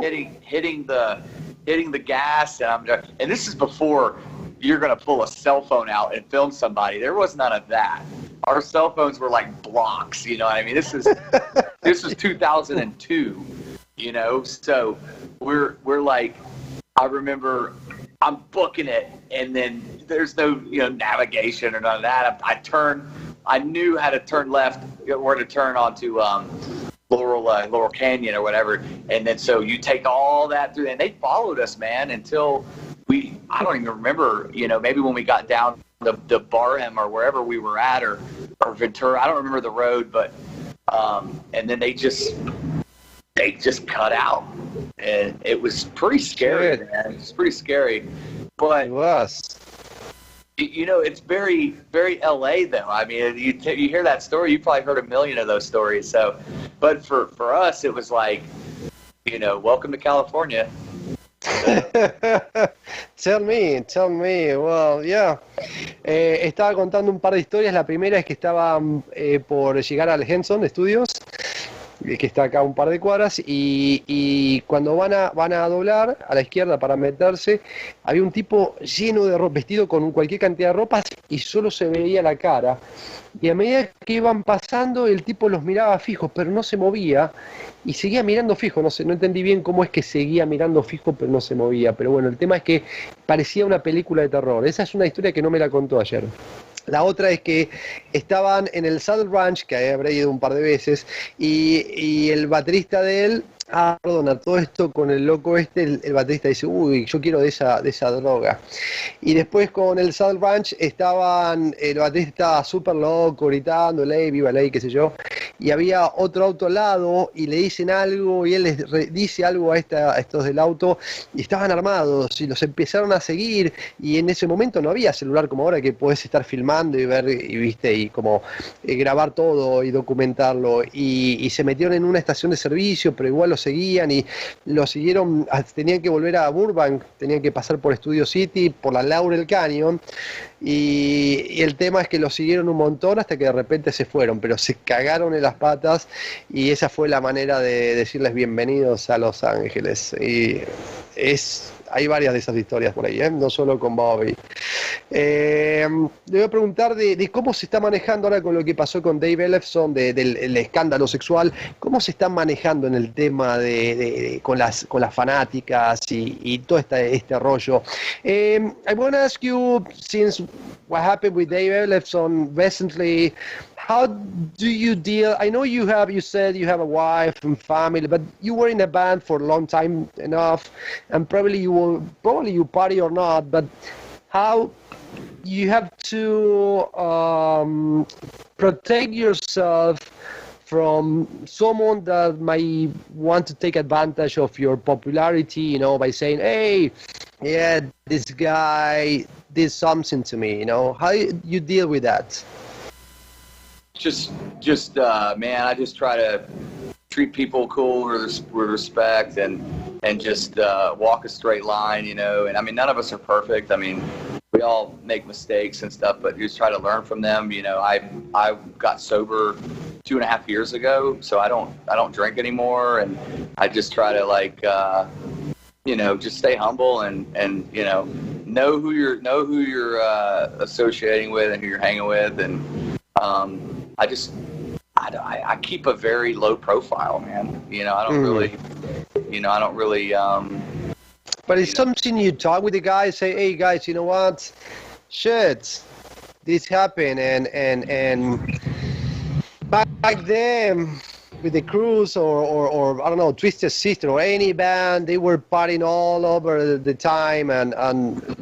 remember hitting the gas, and this is before you're gonna pull a cell phone out and film somebody. There was none of that. Our cell phones were like blocks, you know what I mean? This was 2002, you know. So we're like, I remember I'm booking it, and then there's no navigation or none of that. I knew how to turn left or to turn onto Laurel Canyon or whatever, and then so you take all that through, and they followed us, man, until I don't even remember, maybe when we got down the Barham or wherever we were at, or Ventura, I don't remember the road, but and then they just cut out, and it was pretty scary, man. It's pretty scary, but it was. It's very, very LA though. I mean, you hear that story, you probably heard a million of those stories. So, but for us, it was like, welcome to California. Tell me. Well, yeah. Estaba contando un par de historias. La primera es que estaban por llegar al Henson Studios, que está acá a un par de cuadras, y cuando van a doblar a la izquierda para meterse, había un tipo lleno de ropa, vestido con cualquier cantidad de ropas, y solo se veía la cara. Y a medida que iban pasando, el tipo los miraba fijos, pero no se movía, y seguía mirando fijo. No entendí bien cómo es que seguía mirando fijo, pero no se movía. Pero bueno, el tema es que parecía una película de terror. Esa es una historia que no me la contó ayer. La otra es que estaban en el Saddle Ranch, que habré ido un par de veces, y el baterista de él, perdona, todo esto con el loco el baterista dice, uy, yo quiero de esa droga. Y después con el Saddle Ranch estaban, el baterista estaba súper loco, gritando, ley, viva ley, qué sé yo, y había otro auto al lado, y le dicen algo, y él les dice algo a estos del auto, y estaban armados, y los empezaron a seguir, y en ese momento no había celular como ahora, que podés estar filmando y ver, y como grabar todo y documentarlo, y se metieron en una estación de servicio, pero igual los seguían, y lo siguieron, tenían que volver a Burbank, tenían que pasar por Studio City, por la Laurel Canyon, y el tema es que lo siguieron un montón hasta que de repente se fueron, pero se cagaron en las patas, y esa fue la manera de decirles bienvenidos a Los Ángeles. Y hay varias de esas historias por ahí, no solo con Bobby. Le voy a preguntar de cómo se está manejando ahora con lo que pasó con Dave Ellefson, del escándalo sexual. ¿Cómo se está manejando en el tema con las fanáticas y todo este rollo? I want to ask you, since what happened with Dave Ellefson recently, how do you deal? I know you said you have a wife and family, but you were in a band for a long time enough, and probably you party or not, but how you have to protect yourself from someone that might want to take advantage of your popularity, by saying, hey, yeah, this guy did something to me, how you deal with that? Just man, I just try to treat people cool with respect and just walk a straight line, and I mean, none of us are perfect. I mean, we all make mistakes and stuff, but you just try to learn from them. I got sober 2.5 years ago, so I don't drink anymore, and I just try to just stay humble and know who you're associating with and who you're hanging with, and I keep a very low profile, man. I don't really. But it's something you talk with the guys, say, hey guys, you know what? Shit, this happened, and back then with the Cruise or I don't know, Twisted Sister or any band, they were partying all over the time, and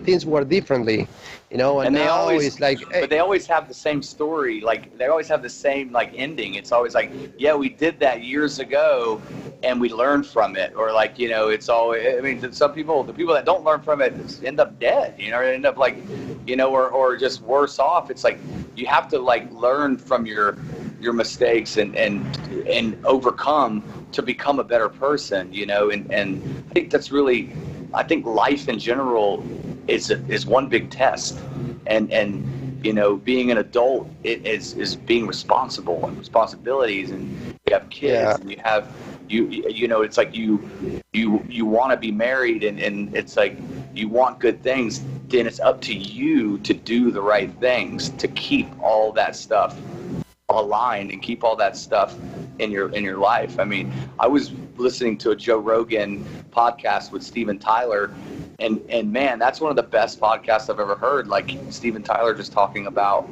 things were differently. And they now always, it's like, hey. But they always have the same story. Like, they always have the same, ending. It's always like, yeah, we did that years ago, and we learned from it. Or, it's always, I mean, the people that don't learn from it end up dead, or end up, or just worse off. It's like, you have to, learn from your mistakes and overcome to become a better person, and I think that's really, I think life in general is one big test, and being an adult is being responsible and responsibilities, and you have kids and you have it's like you want to be married, and it's like you want good things. Then it's up to you to do the right things to keep all that stuff aligned and keep all that stuff in your life. I mean, I was listening to a Joe Rogan podcast with Steven Tyler, and man, that's one of the best podcasts I've ever heard. Like Steven Tyler just talking about,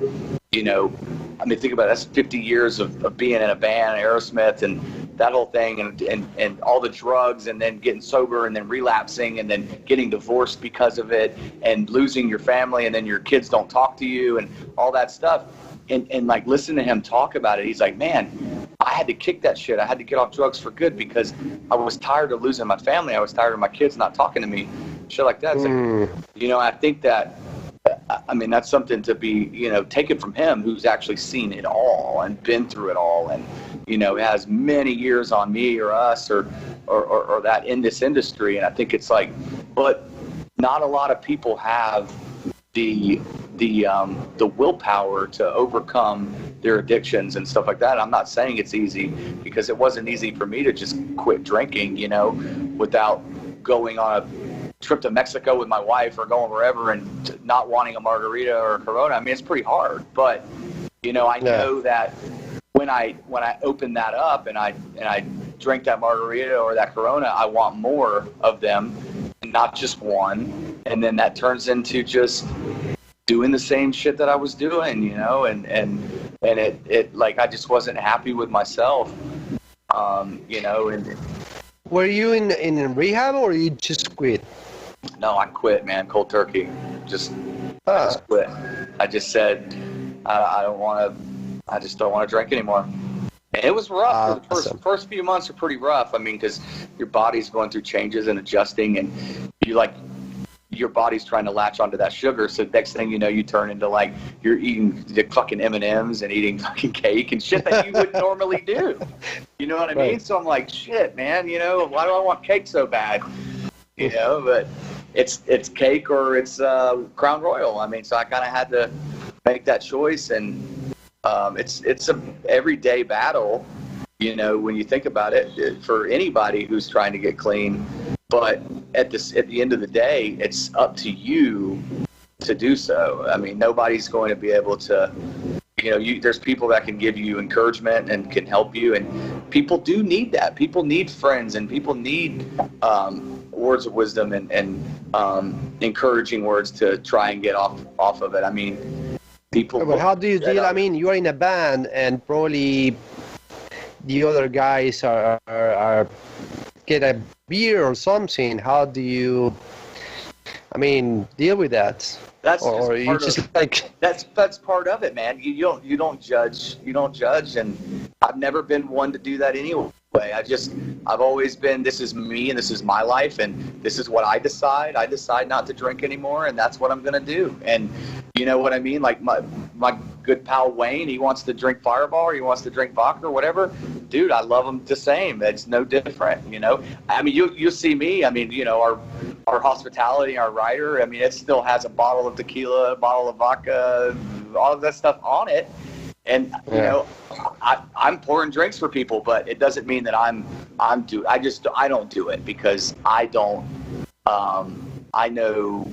I mean, think about it, that's 50 years of being in a band, Aerosmith, and that whole thing, and all the drugs, and then getting sober, and then relapsing, and then getting divorced because of it, and losing your family, and then your kids don't talk to you, and all that stuff. And like, listen to him talk about it. He's like, man, I had to kick that shit. I had to get off drugs for good because I was tired of losing my family. I was tired of my kids not talking to me. Shit like that. It's like, I think that, I mean, that's something to be, taken from him, who's actually seen it all and been through it all, and, has many years on me or us or that in this industry. And I think it's like, but not a lot of people have the willpower to overcome their addictions and stuff like that. I'm not saying it's easy, because it wasn't easy for me to just quit drinking, without going on a trip to Mexico with my wife or going wherever and not wanting a margarita or a Corona. I mean, it's pretty hard, but I know that when I open that up and I drink that margarita or that Corona, I want more of them, and not just one. And then that turns into just doing the same shit that I was doing, and it like, I just wasn't happy with myself, and were you in rehab, or you just quit? No, I quit, man, cold turkey. I just quit. I just said, I just don't want to drink anymore. And it was rough. The first few months are pretty rough. I mean, because your body's going through changes and adjusting, and your body's trying to latch onto that sugar. So next thing you know, you turn into like, you're eating the fucking M&Ms and eating fucking cake and shit that you wouldn't normally do. You know what I mean? So I'm like, shit, man, why do I want cake so bad? But it's cake or it's Crown Royal. I mean, so I kind of had to make that choice, and it's a everyday battle, when you think about it, for anybody who's trying to get clean. But at the end of the day, it's up to you to do so. I mean, nobody's going to be able to, there's people that can give you encouragement and can help you, and people do need that. People need friends, and people need words of wisdom and encouraging words to try and get off of it. I mean, people. But how do you deal? I mean, you are in a band, and probably the other guys are get a beer or something. How do you, deal with that? That's that's part of it, man. You don't judge, and I've never been one to do that anyway. I've always been, this is me and this is my life and this is what I decide. I decide not to drink anymore, and that's what I'm gonna do. And you know what I mean? Like my good pal Wayne, he wants to drink Fireball or he wants to drink vodka or whatever. Dude, I love him the same. It's no different, I mean, you see me. I mean, our hospitality, our rider. I mean, it still has a bottle of tequila, a bottle of vodka, all of that stuff on it. And I'm pouring drinks for people, but it doesn't mean that I don't do it because I don't. I know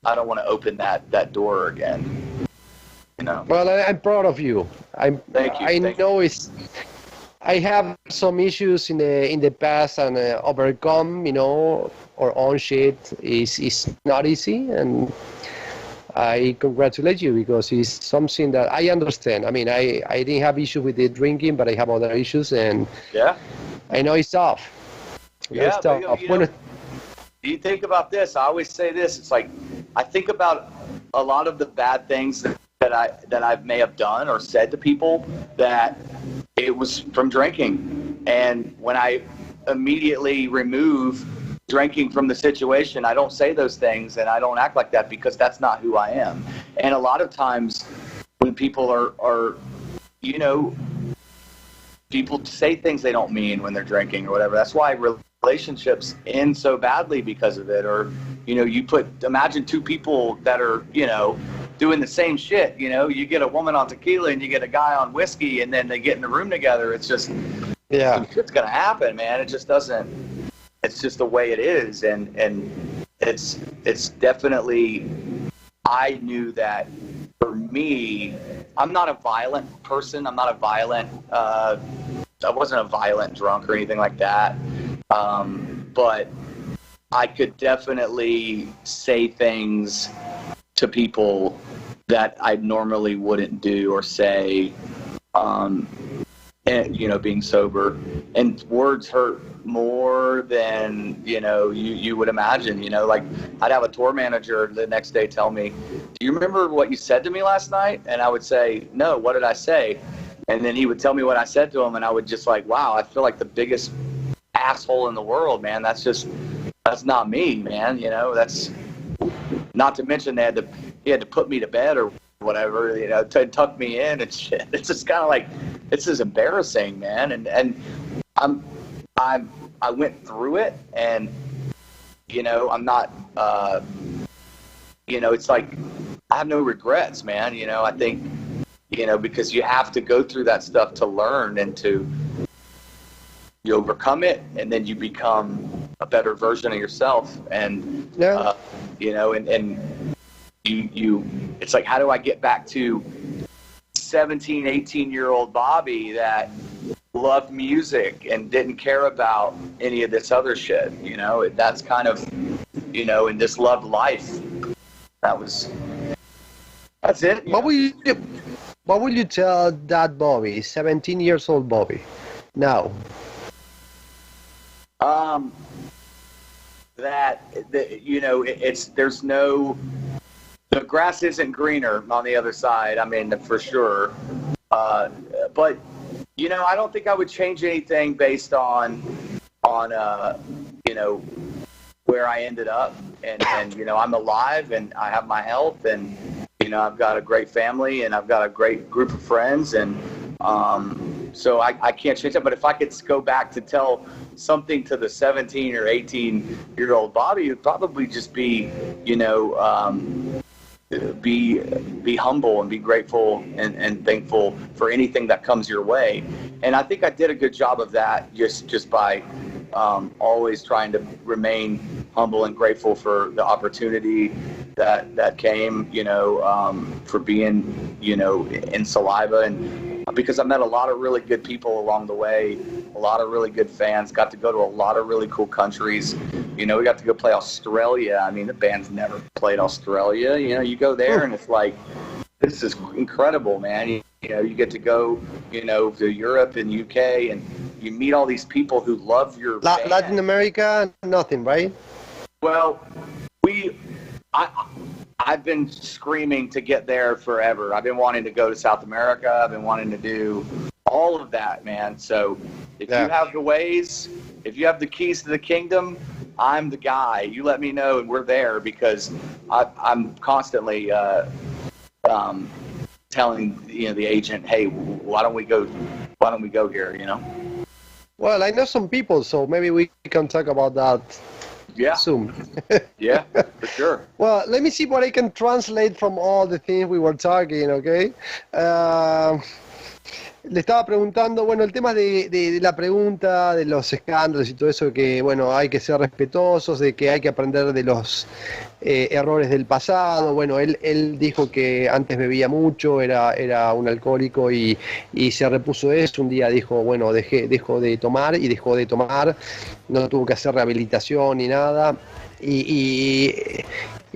I don't want to open that door again. Well, I'm proud of you. Thank you. I know I have some issues in the past, and overcome, our own shit is not easy, and I congratulate you because it's something that I understand. I mean, I didn't have issue with the drinking, but I have other issues, and I know it's tough. It's tough. You think about this. I always say this. It's like I think about a lot of the bad things that I may have done or said to people that it was from drinking, and when I immediately remove drinking from the situation, I don't say those things and I don't act like that because that's not who I am. And a lot of times when people are people say things they don't mean when they're drinking or whatever. That's why relationships end so badly because of it. Or, imagine two people that are, doing the same shit. You know, you get a woman on tequila and you get a guy on whiskey, and then they get in the room together. It's just, shit's gonna happen, man. It just doesn't. It's just the way it is, and it's definitely. I knew that for me, I'm not a violent person. I'm not a violent. I wasn't a violent drunk or anything like that. But I could definitely say things to people that I normally wouldn't do or say, and, you know, being sober. And words hurt more than, you know, you would imagine. You know, like I'd have a tour manager the next day tell me, do you remember what you said to me last night? And I would say, no, what did I say? And then he would tell me what I said to him, and I would just like, wow, I feel like the biggest asshole in the world, man. That's not me, man. You know, that's not to mention he had to put me to bed or whatever, you know, to tuck me in and shit. It's just kind of like, this is embarrassing, man. And I went through it, and, you know, I'm not, you know, it's like, I have no regrets, man. You know, I think, you know, because you have to go through that stuff to learn and you overcome it, and then you become a better version of yourself. And, you know, and you, it's like, how do I get back to 17, 18-year-old Bobby that loved music and didn't care about any of this other shit? You know, that's kind of, you know, and just loved life. That's it. What will you tell that Bobby, 17 years old Bobby, now? That you know, there's no, the grass isn't greener on the other side. I mean, for sure. But you know, I don't think I would change anything based on you know, where I ended up, and you know, I'm alive and I have my health, and you know, I've got a great family and I've got a great group of friends, and so I can't change that. But if I could go back to tell something to the 17 or 18-year-old Bobby, it would probably just be, you know, be humble and be grateful and thankful for anything that comes your way. And I think I did a good job of that just by always trying to remain humble and grateful for the opportunity that came, you know, for being, you know, in Saliva. And because I met a lot of really good people along the way, a lot of really good fans, got to go to a lot of really cool countries. You know, we got to go play Australia. I mean, the band's never played Australia. You know, you go there and it's like, this is incredible, man. You know, you get to go, you know, to Europe and UK, and you meet all these people who love your band. Latin America, nothing, right? Well, I've been screaming to get there forever. I've been wanting to go to South America. I've been wanting to do all of that, man. So if you have the ways, if you have the keys to the kingdom, I'm the guy. You let me know and we're there, because I'm constantly telling, you know, the agent, hey, why don't we go here, you know? Well, I know some people, so maybe we can talk about that. Yeah. Soon. Yeah, for sure. Well, let me see what I can translate from all the things we were talking, okay? Le estaba preguntando, bueno, el tema de la pregunta, de los escándalos y todo eso, que, bueno, hay que ser respetuosos, de que hay que aprender de los errores del pasado. Bueno, él dijo que antes bebía mucho, era un alcohólico y se repuso de eso. Un día dijo, bueno, dejó de tomar, no tuvo que hacer rehabilitación ni nada. Y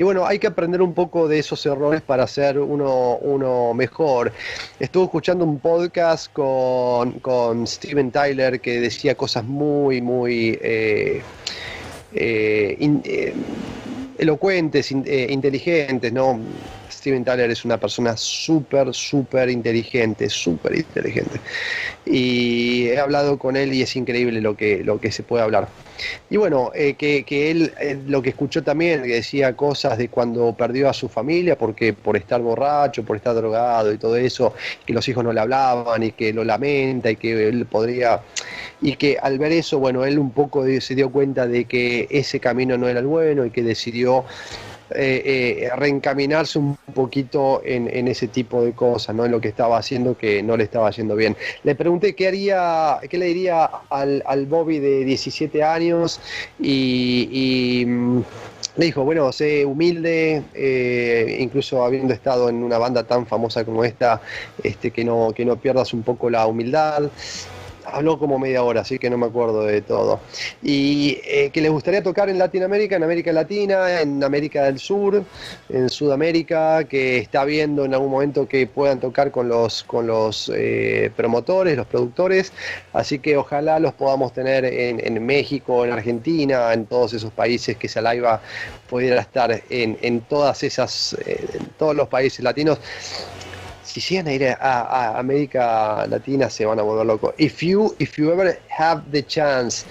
bueno, hay que aprender un poco de esos errores para ser uno mejor. Estuve escuchando un podcast con Steven Tyler que decía cosas muy elocuentes, inteligentes, ¿no? Steven Tyler es una persona súper inteligente. Y he hablado con él y es increíble lo que se puede hablar. Y bueno, que él lo que escuchó también, que decía cosas de cuando perdió a su familia por estar borracho, por estar drogado y todo eso, que los hijos no le hablaban y que lo lamenta y que él podría... Y que al ver eso, bueno, él un poco se dio cuenta de que ese camino no era el bueno y que decidió reencaminarse un poquito en ese tipo de cosas, ¿no? En lo que estaba haciendo que no le estaba yendo bien. Le pregunté qué le diría al Bobby de 17 años y le dijo, bueno, sé humilde, incluso habiendo estado en una banda tan famosa como esta, que no pierdas un poco la humildad. Habló como media hora, así que no me acuerdo de todo. Y que les gustaría tocar en Latinoamérica, en América Latina, en América del Sur, en Sudamérica, que está viendo en algún momento que puedan tocar con los promotores, los productores. Así que ojalá los podamos tener en México, en Argentina, en todos esos países, que Saliva pudiera estar en todas esas, en todos los países latinos. Si llegan a ir a América Latina se van a volver locos. If you ever have the chance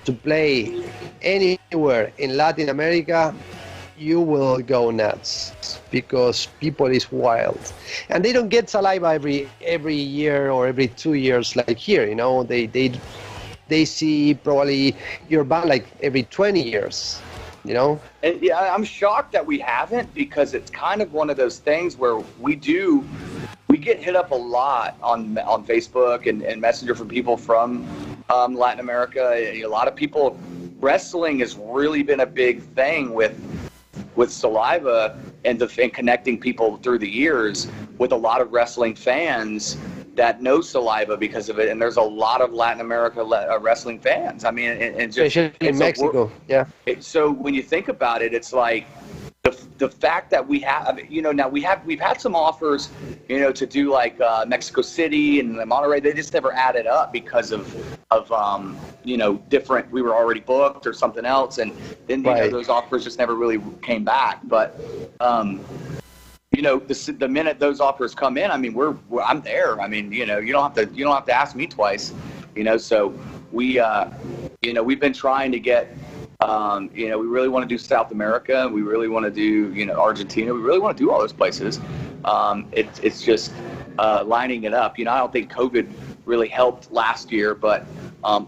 to play anywhere in Latin America, you will go nuts because people is wild, and they don't get Saliva every year or every 2 years like here. You know, they see probably your band like every 20 years. You know? And yeah, I'm shocked that we haven't, because it's kind of one of those things where we get hit up a lot on Facebook and Messenger from people from Latin America. A lot of people, wrestling has really been a big thing with Saliva and connecting people through the years with a lot of wrestling fans that know Saliva because of it, and there's a lot of Latin America wrestling fans. I mean, and just in Mexico, yeah. So when you think about it, it's like the fact that we have, you know, now we've had some offers, you know, to do like Mexico City and Monterrey. They just never added up because of you know, different. We were already booked or something else, and then you know, those offers just never really came back. But you know, the minute those offers come in, I mean, I'm there. I mean, you know, you don't have to ask me twice, you know. So we, you know, we've been trying to get, you know, we really want to do South America. We really want to do, you know, Argentina. We really want to do all those places. It's just lining it up. You know, I don't think COVID really helped last year, but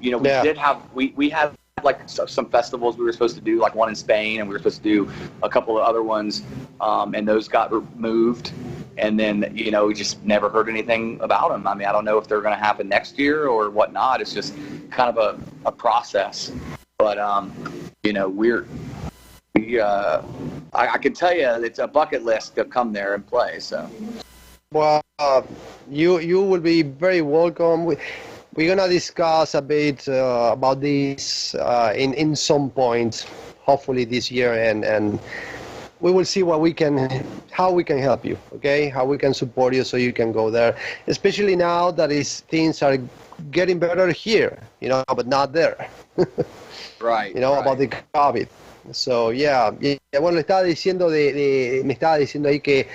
you know, we had like some festivals we were supposed to do, like one in Spain, and we were supposed to do a couple of other ones, and those got moved. And then, you know, we just never heard anything about them. I mean, I don't know if they're going to happen next year or whatnot. It's just kind of a process. But, you know, I can tell you it's a bucket list to come there and play. So, well, you will be very welcome. We're gonna discuss a bit about this in some point, hopefully this year, and we will see how we can help you, okay? How we can support you so you can go there, especially now that things are getting better here, you know, but not there. Right. You know, right. about the COVID. So, yeah. Bueno, me estaba diciendo ahí que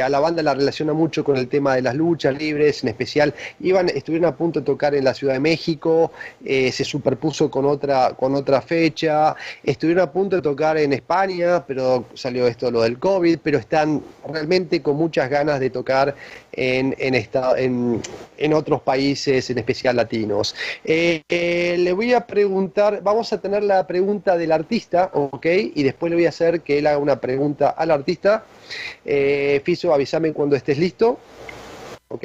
a la banda la relaciona mucho con el tema de las luchas libres, en especial estuvieron a punto de tocar en la Ciudad de México, se superpuso con otra fecha, estuvieron a punto de tocar en España, pero salió esto, lo del COVID, pero están realmente con muchas ganas de tocar en otros países, en especial latinos. Le voy a preguntar, vamos a tener la pregunta del artista, ¿ok? Y después le voy a hacer que él haga una pregunta al artista. Fiso, avísame cuando estés listo. ¿Ok?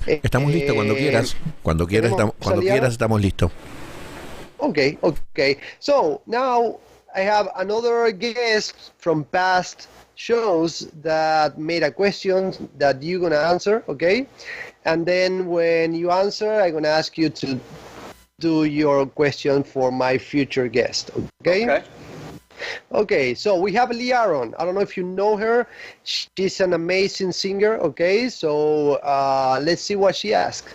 Estamos listos cuando quieras. Cuando quieras estamos listos. Okay. So now I have another guest from past shows that made a question that you're gonna answer, okay? And then when you answer, I'm gonna ask you to do your question for my future guest, okay? Okay, so we have Lee Aaron. I don't know if you know her. She's an amazing singer, okay? So let's see what she asks.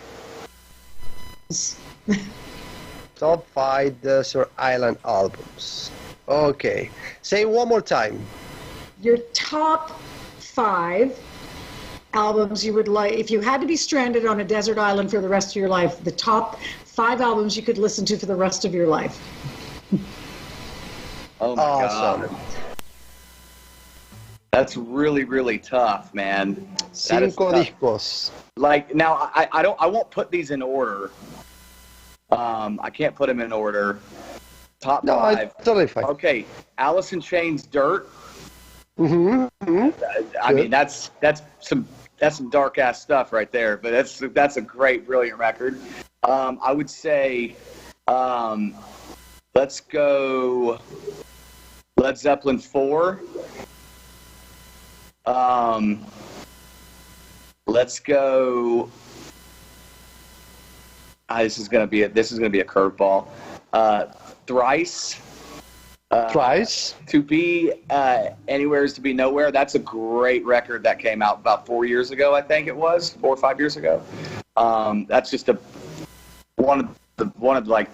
Top 5 Desert Island albums. Okay, say it one more time. Your top 5 albums you would like, if you had to be stranded on a desert island for the rest of your life, the top 5 albums you could listen to for the rest of your life. Oh my God. That's really, really tough, man. Cinco discos. Like, now I won't put these in order. I can't put them in order. Top 5. Totally fine. Okay, Alice in Chains' Dirt. I mean, that's some dark ass stuff right there. But that's a great, brilliant record. I would say, let's go Led Zeppelin 4. Let's go. This is gonna be a curveball. Thrice. Thrice. To Be Anywhere is to Be Nowhere. That's a great record that came out about 4 years ago, I think it was 4 or 5 years ago. That's just one of like,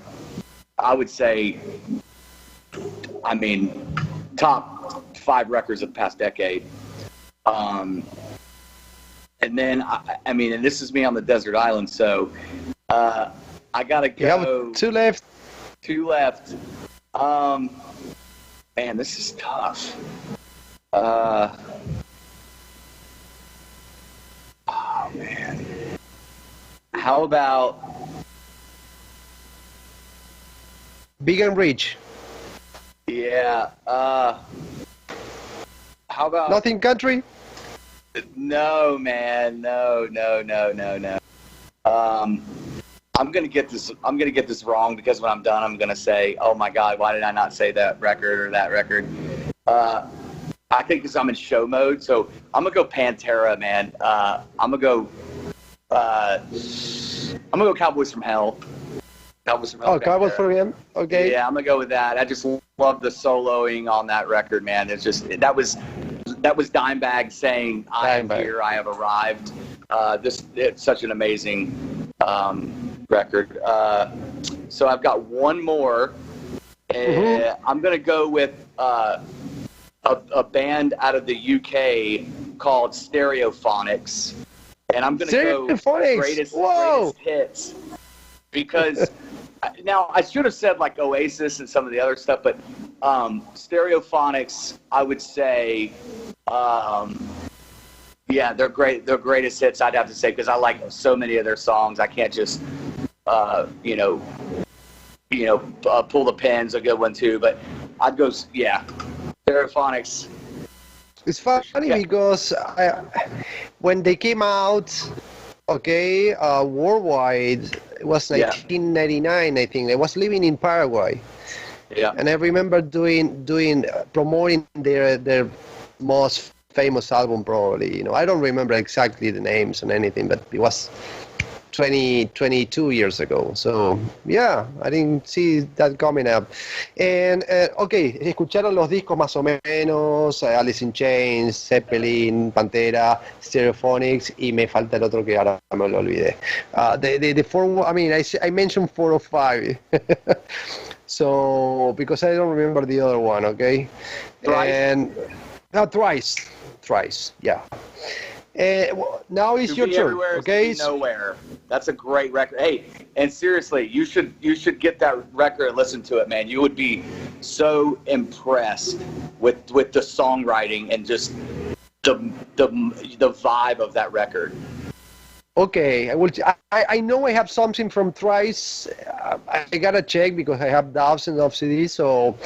I would say, I mean, top 5 records of the past decade. And then I mean, and this is me on the desert island, so I gotta go. Yeah, 2 left. 2 left. Man, this is tough. Oh man. How about Big and Rich? Yeah. How about Nothing Country? No, man. No. I'm gonna get this wrong, because when I'm done, I'm gonna say, "Oh my God, why did I not say that record or that record?" I think because I'm in show mode, so I'm gonna go Pantera, man. I'm gonna go Cowboys from Hell. Cowboys from Hell. Oh, Cowboys from Hell. Okay. Yeah, I'm gonna go with that. I just love the soloing on that record, man. It's just that was Dimebag saying, "I am here, I have arrived." It's such an amazing record. So I've got one more. I'm going to go with a band out of the UK called Stereophonics. And I'm going to go greatest hits. Because now I should have said like Oasis and some of the other stuff, but Stereophonics, I would say, yeah, they're great. They're greatest hits, I'd have to say, because I like so many of their songs. I can't just, pull the Pin's a good one too. But I'd go, yeah, Stereophonics. It's funny because when they came out, worldwide, it was 1999, I think. I was living in Paraguay. Yeah. And I remember promoting their most famous album, probably. I don't remember exactly the names and anything, but it was 22 years ago. So, yeah, I didn't see that coming up. And, escucharon los discos más o menos, Alice in Chains, Zeppelin, Pantera, Stereophonics, y me falta el otro que ahora me lo olvidé. The four, I mean, I mentioned 4 or 5. So, because I don't remember the other one, okay? Thrice. And, Thrice, yeah. Now it's your turn, okay? Nowhere. That's a great record. Hey, and seriously, you should get that record and listen to it, man. You would be so impressed with the songwriting and just the vibe of that record. Okay, I know I have something from Thrice. I gotta check because I have thousands of CDs. So.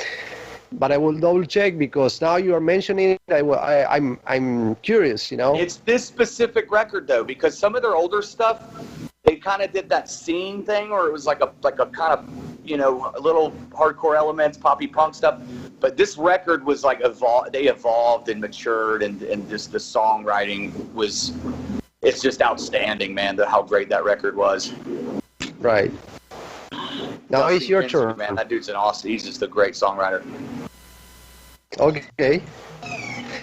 But I will double check because now you are mentioning it. I'm curious, It's this specific record though, because some of their older stuff, they kind of did that scene thing, or it was like a kind of little hardcore elements, poppy punk stuff. But this record was like they evolved and matured, and just the songwriting it's just outstanding, man. How great that record was. Right. Now it's your turn, man. That dude's an awesome. He's just a great songwriter. Okay.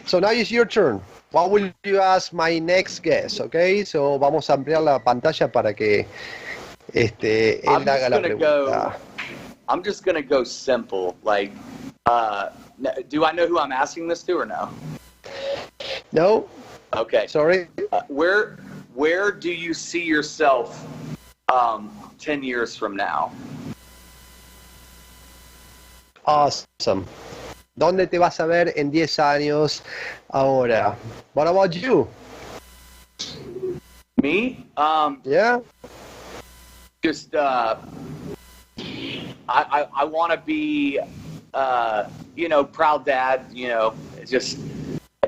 So now it's your turn. What will you ask my next guest? Okay. So vamos a ampliar la pantalla para que él haga la pregunta. I'm just gonna go simple. Like, do I know who I'm asking this to or no? No. Okay. Sorry. Where do you see yourself 10 years from now? Awesome. ¿Dónde te vas a ver en 10 años ahora? What about you? Me? Yeah. Just I want to be proud dad, just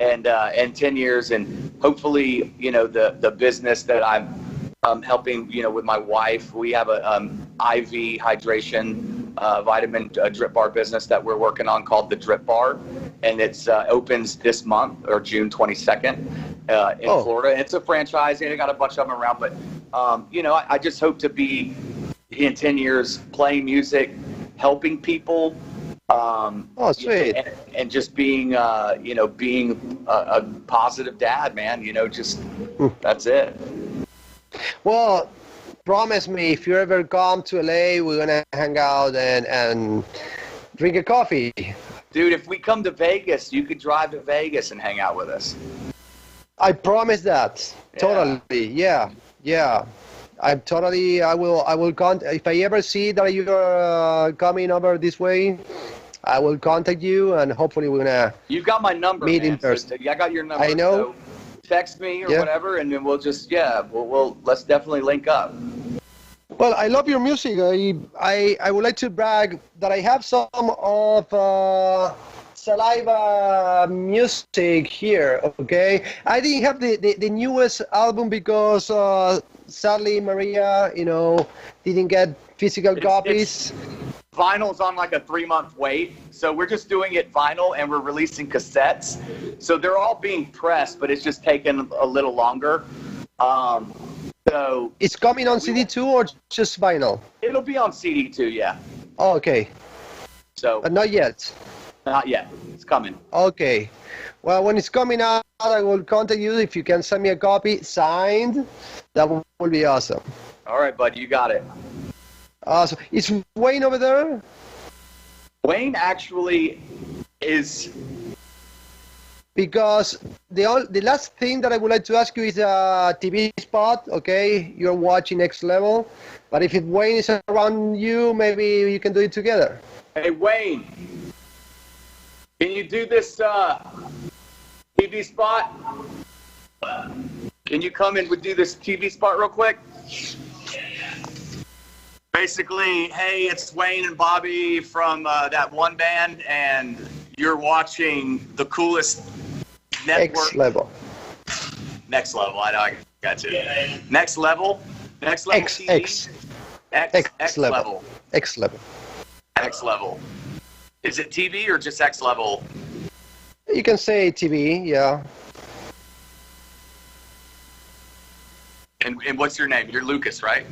and 10 years, and hopefully, you know, the business that I'm helping, you know, with my wife, we have a IV hydration vitamin drip bar business that we're working on called the Drip Bar, and it's opens this month or June 22nd in Florida. It's a franchise, and I got a bunch of them around, but you know, I just hope to be in 10 years playing music, helping people. Sweet. And just being, you know, being a positive dad, man, you know, just that's it. Well, promise me if you ever come to LA, we're gonna hang out and drink a coffee. Dude, if we come to Vegas, you could drive to Vegas and hang out with us. I promise that. Yeah. Totally. Yeah. I will contact, if I ever see that you're coming over this way, I will contact you, and hopefully we're gonna. You've got my number, meet man. in person. So I got your number. I know. So text me or whatever, and then we'll just we'll let's definitely link up. Well, I love your music. I would like to brag that I have some of Saliva music here. Okay, I didn't have the newest album because sadly Maria, you know, didn't get physical copies. Vinyl's on like a 3-month wait, so we're just doing it vinyl, and we're releasing cassettes. So they're all being pressed, but it's just taking a little longer. So it's coming on CD too, or just vinyl? It'll be on CD too, yeah. Oh, okay. So not yet. Not yet. It's coming. Okay. Well, when it's coming out, I will contact you. If you can send me a copy signed, that will be awesome. All right, bud. You got it. Awesome. Is Wayne over there? Wayne actually is. Because the last thing that I would like to ask you is a TV spot. Okay, you're watching Next Level, but if Wayne is around you, maybe you can do it together. Hey, Wayne, can you do this TV spot? Can you come and do this TV spot real quick? Basically, hey, it's Wayne and Bobby from that one band, and you're watching the coolest network. Next Level. Next Level. I know. I got you. Next Level. Next Level. X TV. X Level. X Level. X Level. Is it TV or just X Level? You can say TV, yeah. And what's your name? You're Lucas, right?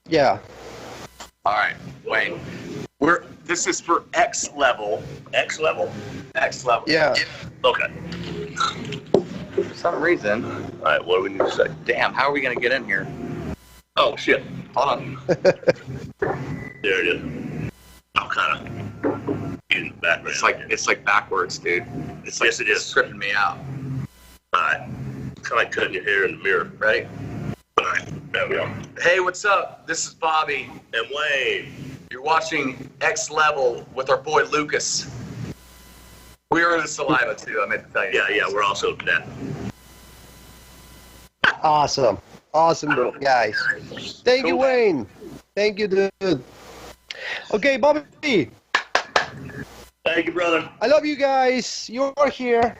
Yeah. All right, Wayne. This is for X Level. X level? X Level. Yeah. Okay. For some reason. All right, what do we need to say? Damn, how are we going to get in here? Oh, shit. Hold on. There it is. I'm kind of in the background. It's like backwards, dude. It's like, yes, it is. It's tripping me out. All right. Kind of like cutting your hair in the mirror. Ready? All right. There we go. Hey, what's up? This is Bobby. And Wayne. You're watching X Level with our boy Lucas. We were in the Saliva too, I meant to tell you. Yeah, we're also that. Awesome, guys. Thank you, Wayne. Thank you, dude. Okay, Bobby. Thank you, brother. I love you guys. You're here.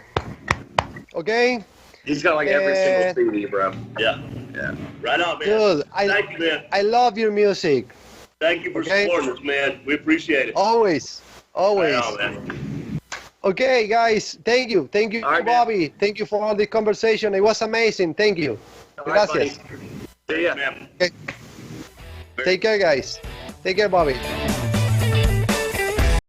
Okay. He's got like every single CD, bro. Yeah. Right on, man. Dude, Thank you, man. I love your music. Thank you for supporting us, man. We appreciate it. Always. Right on, man. Okay, guys. Thank you. All right, Bobby. man. Thank you for all the conversation. It was amazing. Thank you. All right, Gracias. buddy. See ya. Man. Okay. Take care, guys. Take care, Bobby.